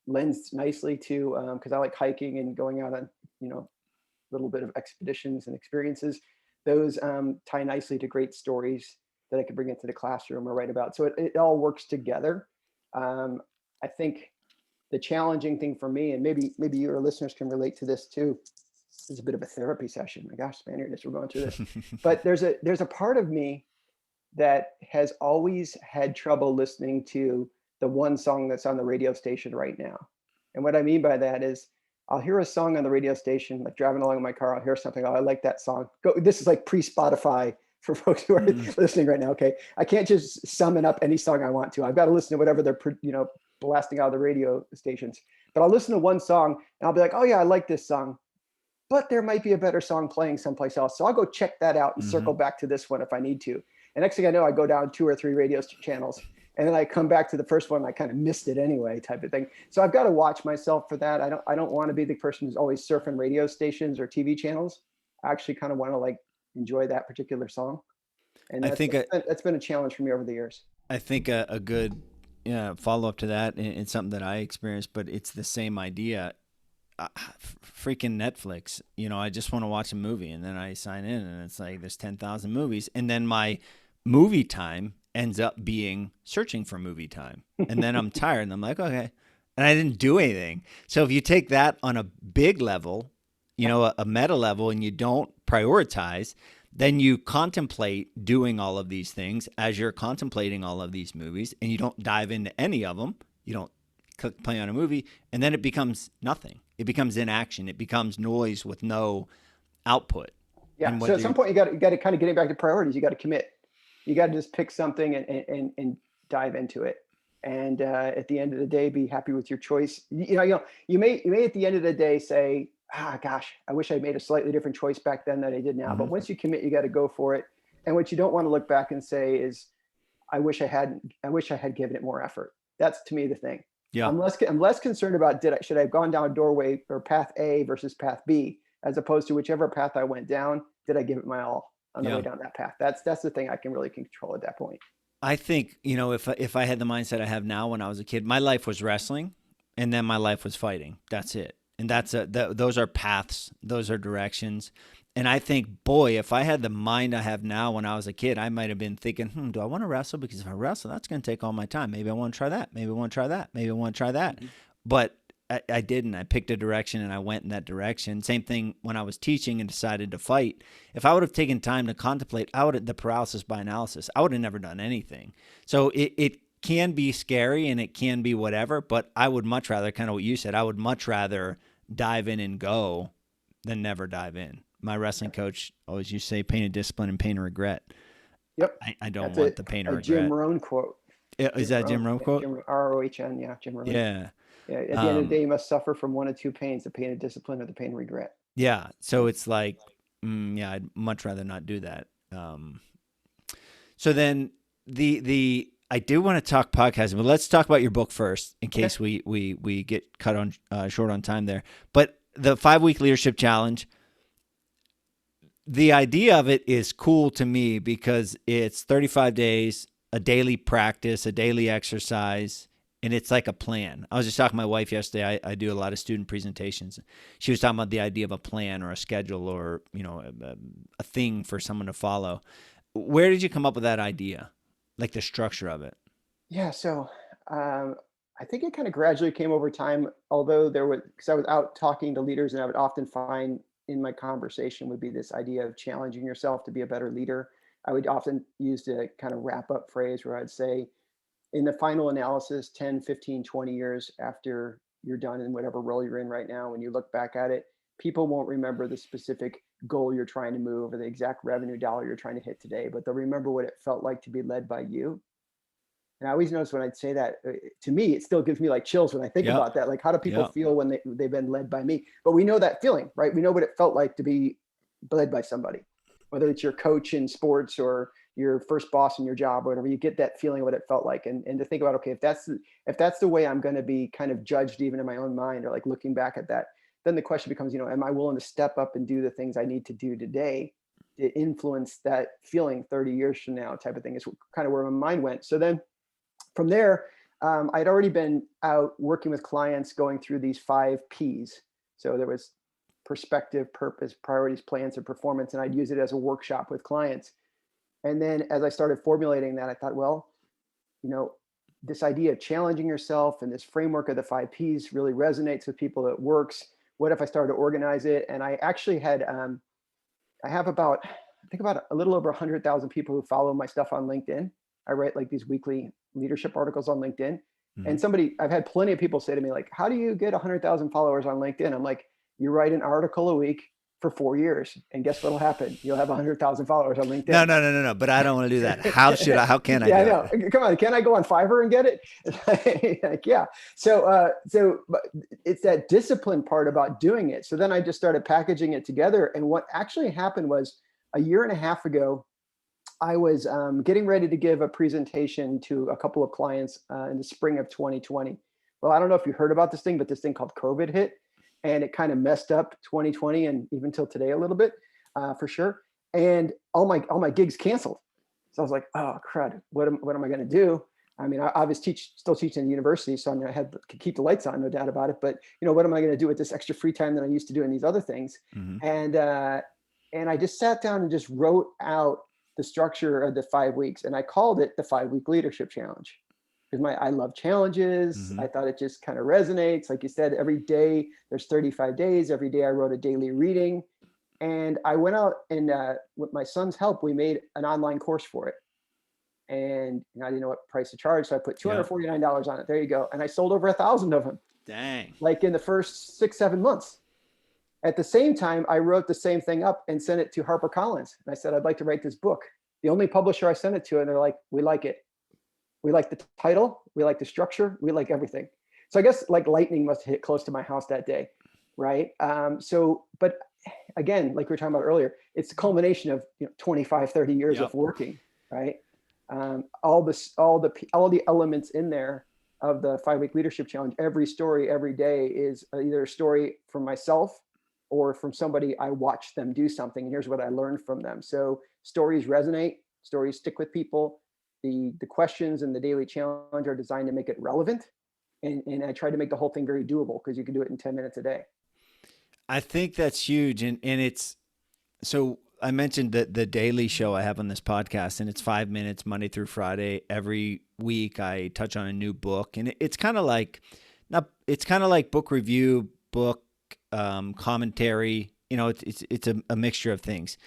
lends nicely to, because I like hiking and going out on, a little bit of expeditions and experiences. Those tie nicely to great stories that I could bring into the classroom or write about. So it all works together. I think the challenging thing for me, and maybe your listeners can relate to this too, is a bit of a therapy session. My gosh, Spaniard, we're going through this. But there's a part of me that has always had trouble listening to the one song that's on the radio station right now. And what I mean by that is, I'll hear a song on the radio station, like driving along in my car, I'll hear something, oh, I like that song. This is like pre-Spotify for folks who are listening right now. Okay. I can't just summon up any song I want to. I've got to listen to whatever they're, blasting out of the radio stations. But I'll listen to one song and I'll be like, oh yeah, I like this song, but there might be a better song playing someplace else. So I'll go check that out and circle back to this one if I need to. And next thing I know, I go down 2 or 3 radio channels, and then I come back to the first one. And I kind of missed it anyway, type of thing. So I've got to watch myself for that. I don't want to be the person who's always surfing radio stations or TV channels. I actually kind of want to enjoy that particular song. And that's been a challenge for me over the years. I think a good follow up to that, and it's something that I experienced, but it's the same idea. Freaking Netflix, I just want to watch a movie, and then I sign in, and it's like there's 10,000 movies, and then my movie time ends up being searching for movie time, and then I'm tired, and I'm like, okay, and I didn't do anything. So if you take that on a big level, a meta level, and you don't prioritize, then you contemplate doing all of these things as you're contemplating all of these movies, and you don't dive into any of them. You don't click play on a movie, and then it becomes nothing. It becomes inaction. It becomes noise with no output. Yeah. So at some point, you got to kind of get back to priorities. You got to commit. You got to just pick something and dive into it. And at the end of the day, be happy with your choice. You may at the end of the day say, gosh, I wish I made a slightly different choice back then than I did now. But once you commit, you got to go for it. And what you don't want to look back and say is, I wish I had given it more effort. That's to me the thing. Yeah. I'm less concerned about should I have gone down doorway or path A versus path B, as opposed to whichever path I went down, did I give it my all on the way down that path? That's the thing I can really control at that point. I think, if I had the mindset I have now when I was a kid, my life was wrestling, and then my life was fighting. That's it. And those are paths, those are directions. And I think, boy, if I had the mind I have now when I was a kid, I might have been thinking, do I want to wrestle? Because if I wrestle, that's going to take all my time. Maybe I want to try that. Maybe I want to try that. Maybe I want to try that. Mhm. But I didn't. I picked a direction and I went in that direction. Same thing when I was teaching and decided to fight. If I would have taken time to contemplate, the paralysis by analysis, I would have never done anything. So it can be scary and it can be whatever, but I would much rather, kind of what you said, I would much rather dive in and go than never dive in. My wrestling coach always used to say pain of discipline and pain of regret. Yep. I don't That's want the pain of a regret. Jim Rohn quote. Is that Jim Rohn quote? Rohn, yeah, Jim Rohn. Yeah. Yeah, at the end of the day, you must suffer from one of two pains: the pain of discipline or the pain of regret. Yeah. So it's like, yeah, I'd much rather not do that. So then I do want to talk podcasting, but let's talk about your book first, in case we get cut on short on time there. But the 5-week leadership challenge, the idea of it is cool to me because it's 35 days, a daily practice, a daily exercise, and it's like a plan. I was just talking to my wife yesterday. I do a lot of student presentations. She was talking about the idea of a plan or a schedule or, a thing for someone to follow. Where did you come up with that idea? Like the structure of it? Yeah, so I think it kind of gradually came over time, although because I was out talking to leaders and I would often find in my conversation would be this idea of challenging yourself to be a better leader. I would often use the kind of wrap up phrase where I'd say, in the final analysis, 10, 15, 20 years after you're done in whatever role you're in right now, when you look back at it, people won't remember the specific goal you're trying to move or the exact revenue dollar you're trying to hit today, but they'll remember what it felt like to be led by you. And I always notice when I'd say that, to me, it still gives me like chills when I think Yep. about that. Like, how do people Yep. feel when they've been led by me? But we know that feeling, right? We know what it felt like to be led by somebody, whether it's your coach in sports or your first boss in your job or whatever. You get that feeling of what it felt like, and to think about, okay, if that's the way I'm going to be kind of judged even in my own mind, or like looking back at that, then the question becomes, am I willing to step up and do the things I need to do today to influence that feeling 30 years from now, type of thing, is kind of where my mind went. So then from there, I'd already been out working with clients going through these 5 Ps. So there was perspective, purpose, priorities, plans, and performance. And I'd use it as a workshop with clients. And then as I started formulating that, I thought, well, this idea of challenging yourself and this framework of the 5 Ps really resonates with people. It works. What if I started to organize it? And I actually had, I have about a little over 100,000 people who follow my stuff on LinkedIn. I write like these weekly leadership articles on LinkedIn. Mm-hmm. And I've had plenty of people say to me, like, how do you get 100,000 followers on LinkedIn? I'm like, you write an article a week for 4 years, and guess what'll happen? You'll have 100,000 followers on LinkedIn. No. But I don't want to do that. How can I? Yeah, do I know. It? Come on, can I go on Fiverr and get it? Like, yeah. So it's that discipline part about doing it. So then I just started packaging it together. And what actually happened was, a year and a half ago, I was getting ready to give a presentation to a couple of clients in the spring of 2020. Well, I don't know if you heard about this thing, but this thing called COVID hit, and it kind of messed up 2020 and even till today a little bit, for sure. And all my gigs canceled. So I was like, oh crud, what am I going to do? I mean, I was still teaching in the university, so I had to keep the lights on, no doubt about it. But what am I going to do with this extra free time that I used to do in these other things? Mm-hmm. And I just sat down and just wrote out the structure of the 5 weeks, and I called it the 5-week leadership challenge, because I love challenges. Mm-hmm. I thought it just kind of resonates. Like you said, every day there's 35 days. Every day I wrote a daily reading, and I went out and with my son's help, we made an online course for it. And I didn't know what price to charge, so I put $249 on it. There you go. And I sold over 1,000 of them. Dang! Like in the first 6-7 months. At the same time, I wrote the same thing up and sent it to HarperCollins. And I said, I'd like to write this book. The only publisher I sent it to, and they're like, we like it. We like the title. We like the structure. We like everything. So I guess like lightning must have hit close to my house that day, right? But again, like we were talking about earlier, it's the culmination of 25, 30 years of working, right? All the elements in there of the 5-week leadership challenge. Every story, every day is either a story from myself or from somebody I watched them do something. And here's what I learned from them. So stories resonate, stories stick with people. The questions and the daily challenge are designed to make it relevant. And I try to make the whole thing very doable, because you can do it in 10 minutes a day. I think that's huge. And it's, so I mentioned the daily show I have on this podcast, and it's 5 minutes Monday through Friday. Every week I touch on a new book, and it's kind of like, not, it's kind of like book review, book commentary. You know, it's a mixture of things.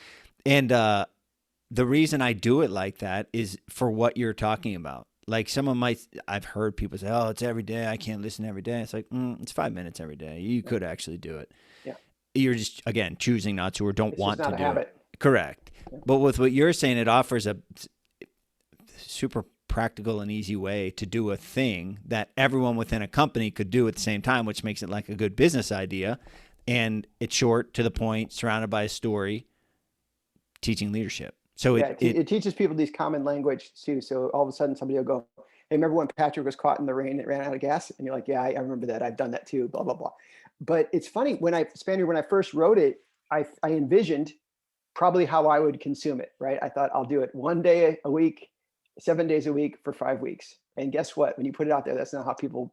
And the reason I do it like that is for what you're talking about. Like someone might, I've heard people say, "Oh, it's every day. I can't listen every day." It's like, it's 5 minutes every day. You Yeah. could actually do it. Yeah. You're just, again, choosing not to or don't It's just want to not a do it. habit. Correct. Yeah. But with what you're saying, it offers a super practical and easy way to do a thing that everyone within a company could do at the same time, which makes it like a good business idea. And it's short, to the point, surrounded by a story, teaching leadership. So Yeah, it teaches people these common language too. So all of a sudden somebody will go, "Hey, remember when Patrick was caught in the rain and ran out of gas?" And you're like, "Yeah, I remember that. I've done that too, blah, blah, blah." But it's funny, Spaniard, when I first wrote it, I envisioned probably how I would consume it, right? I thought I'll do it one day a week, 7 days a week for 5 weeks. And guess what? When you put it out there, that's not how people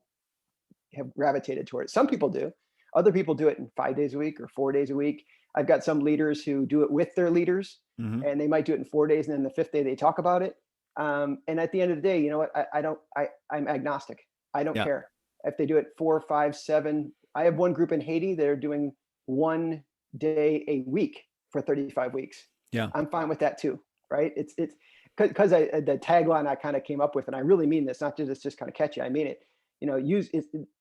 have gravitated toward it. Some people do. Other people do it in 5 days a week or 4 days a week. I've got some leaders who do it with their leaders, mm-hmm. and they might do it in 4 days, and then the fifth day they talk about it. And at the end of the day, you know what? I'm agnostic. I don't care if they do it 4, 5, 7. I have one group in Haiti. They're doing 1 day a week for 35 weeks. Yeah. I'm fine with that too, right? It's because the tagline I kind of came up with, and I really mean this, not just it's just kind of catchy. I mean it. You know,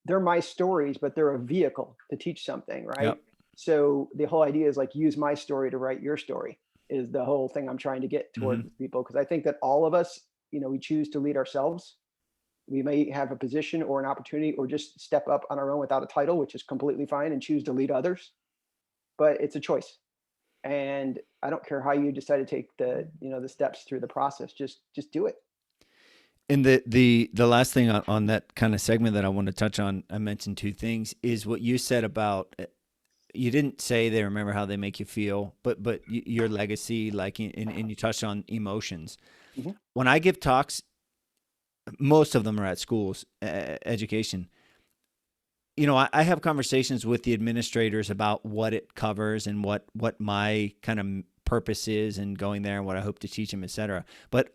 they're my stories, but they're a vehicle to teach something, right? Yep. So the whole idea is like, use my story to write your story is the whole thing I'm trying to get toward people. Because I think that all of us, you know, we choose to lead ourselves. We may have a position or an opportunity or just step up on our own without a title, which is completely fine, and choose to lead others. But it's a choice. And I don't care how you decide to take the steps through the process. Just do it. And the last thing on that kind of segment that I want to touch on, I mentioned two things, is what you said about, you didn't say they remember how they make you feel, but your legacy, like, and you touched on emotions. Mm-hmm. When I give talks, most of them are at schools, education. You know, I have conversations with the administrators about what it covers and what my kind of purpose is in going there and what I hope to teach them, et cetera. But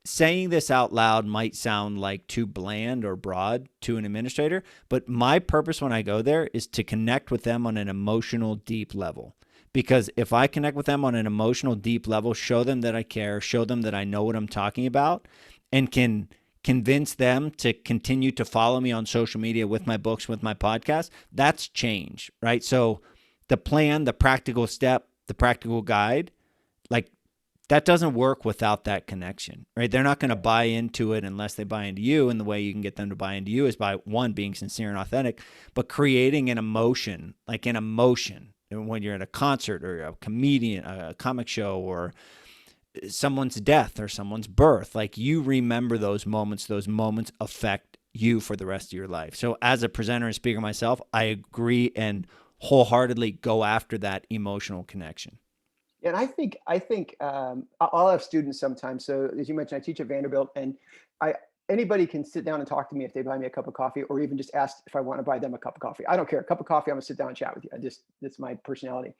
saying this out loud might sound like too bland or broad to an administrator, but my purpose when I go there is to connect with them on an emotional, deep level. Because if I connect with them on an emotional, deep level, show them that I care, show them that I know what I'm talking about, and can convince them to continue to follow me on social media with my books, with my podcast, that's change, right? So the plan, the practical step, the practical guide, like, that doesn't work without that connection, right? They're not going to buy into it unless they buy into you. And the way you can get them to buy into you is by, one, being sincere and authentic, but creating an emotion, like an emotion. And when you're at a concert or a comedian, a comic show, or someone's death or someone's birth, like, you remember those moments affect you for the rest of your life. So as a presenter and speaker myself, I agree and wholeheartedly go after that emotional connection. And I think I'll have students sometimes. So as you mentioned, I teach at Vanderbilt, and anybody can sit down and talk to me if they buy me a cup of coffee, or even just ask if I want to buy them a cup of coffee. I don't care. A cup of coffee, I'm gonna sit down and chat with you. That's my personality.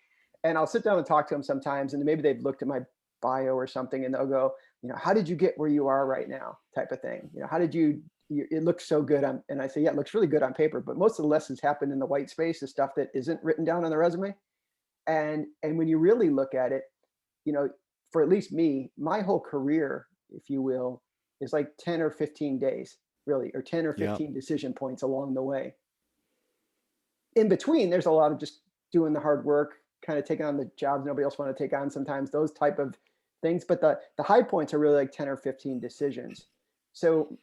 And I'll sit down and talk to them sometimes, and maybe they've looked at my bio or something, and they'll go, you know, "How did you get where you are right now?" type of thing. You know, how did it looks so good and I say, yeah, it looks really good on paper, but most of the lessons happen in the white space, the stuff that isn't written down on the resume. And when you really look at it, you know, for at least me, my whole career, if you will, is like 10 or 15 days, really, or 10 or 15 decision points along the way. In between, there's a lot of just doing the hard work, kind of taking on the jobs nobody else want to take on sometimes, those type of things. But the high points are really like 10 or 15 decisions. So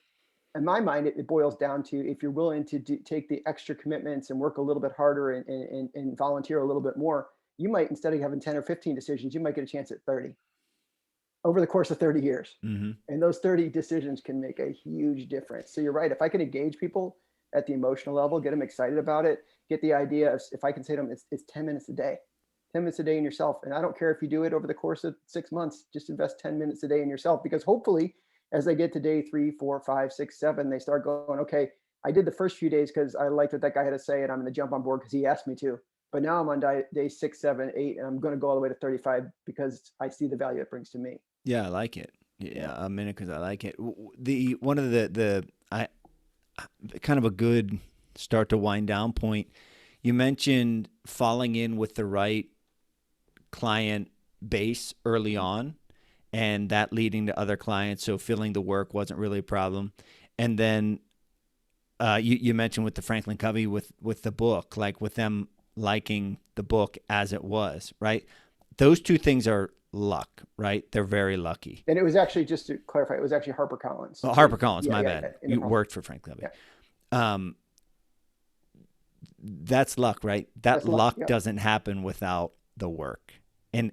in my mind, it boils down to, if you're willing to take the extra commitments and work a little bit harder and volunteer a little bit more, you might, instead of having 10 or 15 decisions, you might get a chance at 30 over the course of 30 years. Mm-hmm. And those 30 decisions can make a huge difference. So you're right. If I can engage people at the emotional level, get them excited about it, get the idea of, if I can say to them, it's 10 minutes a day, 10 minutes a day in yourself. And I don't care if you do it over the course of 6 months, just invest 10 minutes a day in yourself, because hopefully as they get to day 3, 4, 5, 6, 7, they start going, okay, I did the first few days because I liked what that guy had to say, and I'm going to jump on board because he asked me to. But now I'm on day 6, 7, 8, and I'm going to go all the way to 35 because I see the value it brings to me. Yeah, I like it. Yeah. Yeah, a minute because I like it. The one of the I kind of a good start to wind down point. You mentioned falling in with the right client base early on, and that leading to other clients. So filling the work wasn't really a problem. And then you mentioned with the Franklin Covey with the book, like with them liking the book as it was, right? Those two things are luck, right? They're very lucky. And it was actually, just to clarify, it was actually HarperCollins. Oh, HarperCollins, my yeah, bad. You worked for Frank Covey. Yeah. That's luck, right? That luck yeah. doesn't happen without the work. And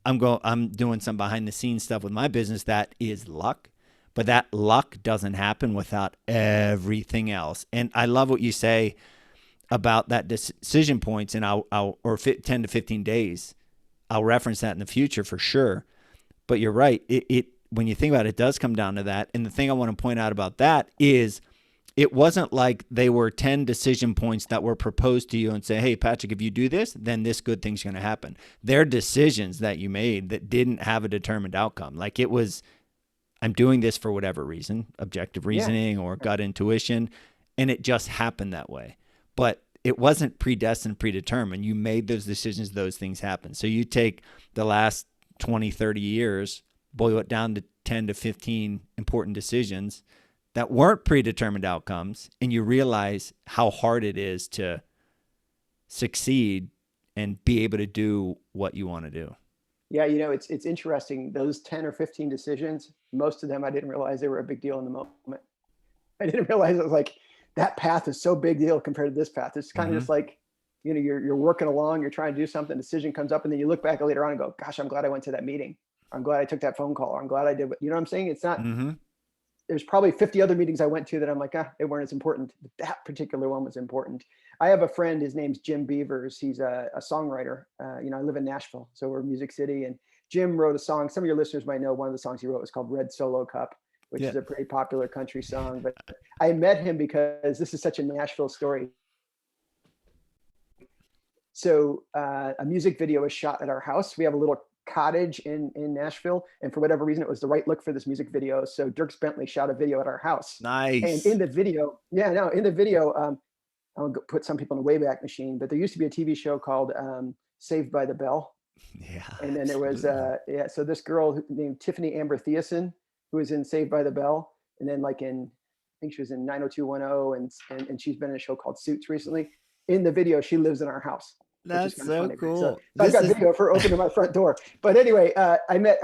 I'm doing some behind the scenes stuff with my business that is luck, but that luck doesn't happen without everything else. And I love what you say about that decision points, and I'll 10 to 15 days. I'll reference that in the future for sure. But you're right. It when you think about it, it does come down to that. And the thing I want to point out about that is it wasn't like they were 10 decision points that were proposed to you and say, hey, Patrick, if you do this, then this good thing's going to happen. They're decisions that you made that didn't have a determined outcome. Like it was, I'm doing this for whatever reason, objective reasoning or gut intuition, and it just happened that way. But it wasn't predestined, predetermined. You made those decisions, those things happen. So you take the last 20, 30 years, boil it down to 10 to 15 important decisions that weren't predetermined outcomes, and you realize how hard it is to succeed and be able to do what you want to do. Yeah, it's interesting. Those 10 or 15 decisions, most of them I didn't realize they were a big deal in the moment. I didn't realize it was like, that path is so big deal compared to this path. It's kind of just like, you're working along, you're trying to do something, decision comes up, and then you look back later on and go, gosh, I'm glad I went to that meeting. I'm glad I took that phone call. Or I'm glad I did. You know what I'm saying? It's not, there's probably 50 other meetings I went to that I'm like, they weren't as important. But that particular one was important. I have a friend, his name's Jim Beavers. He's a songwriter. I live in Nashville, so we're Music City. And Jim wrote a song. Some of your listeners might know one of the songs he wrote was called Red Solo Cup, which is a pretty popular country song. But I met him because this is such a Nashville story. So a music video was shot at our house. We have a little cottage in Nashville, and for whatever reason it was the right look for this music video, so Dierks Bentley shot a video at our house. Nice. And in the video I'll put some people in a Wayback Machine, but there used to be a TV show called Saved by the Bell. And then there was so this girl named Tiffany Amber Thiessen, who was in Saved by the Bell, and then I think she was in 90210, and she's been in a show called Suits recently. In the video, she lives in our house. That's so cool. So I've got video of her opening my front door. But anyway, I met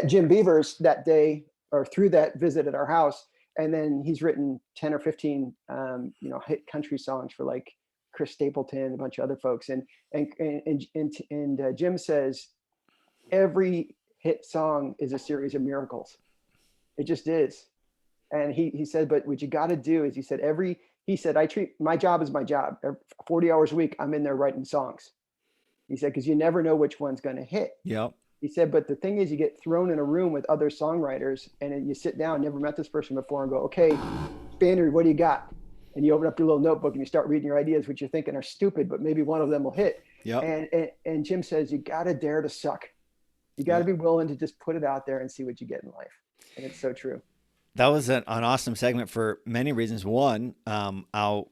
Jim Beavers that day, or through that visit at our house, and then he's written 10 or 15 hit country songs for like Chris Stapleton, a bunch of other folks, and Jim says every hit song is a series of miracles. It just is. And he said, but what you got to do is, he said, I treat my job as my job. 40 hours a week, I'm in there writing songs. He said, because you never know which one's going to hit. Yep. He said, but the thing is, you get thrown in a room with other songwriters, and then you sit down, never met this person before, and go, okay, Spaniard, what do you got? And you open up your little notebook and you start reading your ideas, which you're thinking are stupid, but maybe one of them will hit. Yep. And Jim says, you got to dare to suck. You got to be willing to just put it out there and see what you get in life. And it's so true. That was an awesome segment for many reasons. One, I'll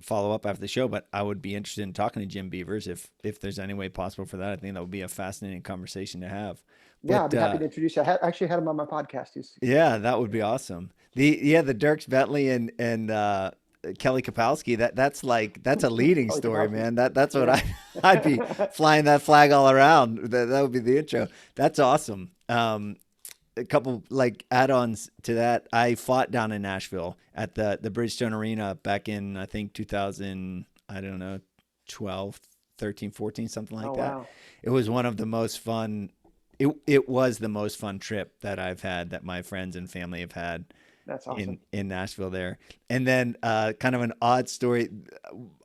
follow up after the show, but I would be interested in talking to Jim Beavers if there's any way possible for that. I think that would be a fascinating conversation to have. Yeah, I'd be happy to introduce you. I actually had him on my podcast. Yeah, that would be awesome. The Dierks Bentley and Kelly Kapowski. That's a leading story, man. That's what I'd be flying that flag all around. That would be the intro. That's awesome. A couple add-ons to that. I fought down in Nashville at the Bridgestone Arena back in, I think 2000, 12, 13, 14, something like that. Wow. It was one of the most fun. It was the most fun trip that I've had, that my friends and family have had. That's awesome. In Nashville there. And then kind of an odd story.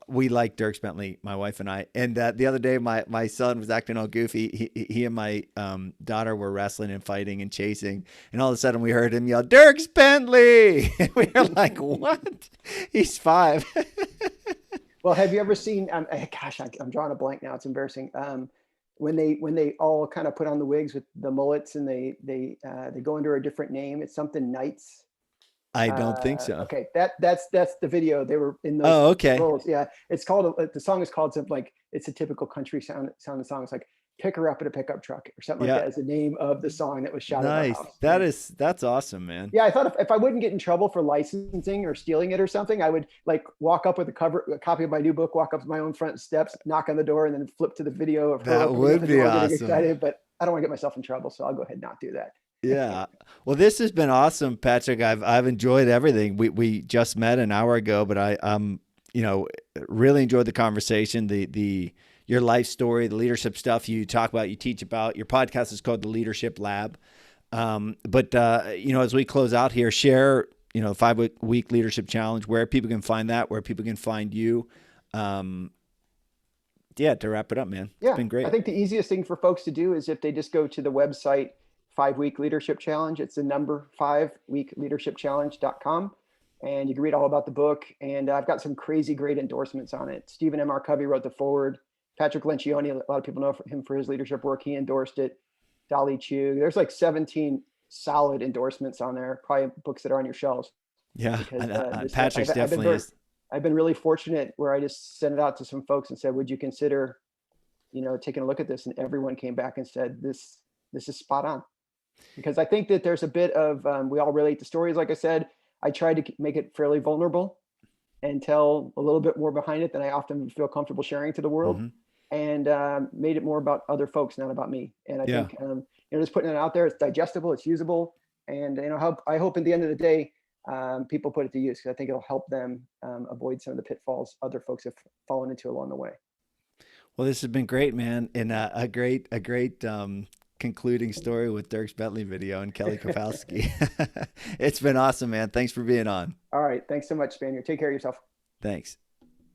We like Dierks Bentley, my wife and I. And the other day, my son was acting all goofy. He and my daughter were wrestling and fighting and chasing. And all of a sudden, we heard him yell, "Dierks Bentley!" And we were like, what? He's 5. Well, have you ever seen, gosh, I'm drawing a blank now. It's embarrassing. When they all kind of put on the wigs with the mullets and they go under a different name. It's something Knights. I don't think so. Okay, that's the video. They were in those Oh, okay. roles. Yeah, it's called, the song is called something like, it's a typical country sounding song. It's like "Pick Her Up in a Pickup Truck" or something like Yeah. that is the name of the song that was shot at our Nice. house. That's awesome, man. Yeah, I thought if I wouldn't get in trouble for licensing or stealing it or something, I would like walk up with a copy of my new book, walk up to my own front steps, knock on the door, and then flip to the video of her That opening would the be door, getting awesome. excited. But I don't want to get myself in trouble, so I'll go ahead and not do that. Yeah. Well, this has been awesome, Patrick. I've enjoyed everything. We just met an hour ago, but you know, really enjoyed the conversation, your life story, the leadership stuff you talk about, you teach about. Your podcast is called The Leadership Lab. But you know, as we close out here, share, you know, 5-week leadership challenge, where people can find that, where people can find you. Yeah, to wrap it up, man. Yeah, It's been great. I think the easiest thing for folks to do is if they just go to the website 5-Week Leadership Challenge. It's the number 5weekleadershipchallenge.com. And you can read all about the book. And I've got some crazy great endorsements on it. Stephen M. R. Covey wrote the foreword. Patrick Lencioni, a lot of people know him for his leadership work. He endorsed it. Dolly Chu. There's like 17 solid endorsements on there, probably books that are on your shelves. Yeah, Because Patrick's definitely is. I've been really fortunate where I just sent it out to some folks and said, would you consider, you know, taking a look at this? And everyone came back and said, this is spot on. Because I think that there's a bit of, we all relate to stories. Like I said, I tried to make it fairly vulnerable and tell a little bit more behind it than I often feel comfortable sharing to the world. Mm-hmm. And made it more about other folks, not about me. And I think, you know, just putting it out there, it's digestible, it's usable. And, you know, I hope at the end of the day, people put it to use, because I think it'll help them avoid some of the pitfalls other folks have fallen into along the way. Well, this has been great, man. And a great concluding story with Dierks Bentley video and Kelly Kapowski. It's been awesome, man. Thanks for being on. All right. Thanks so much, Spaniard. Take care of yourself. Thanks.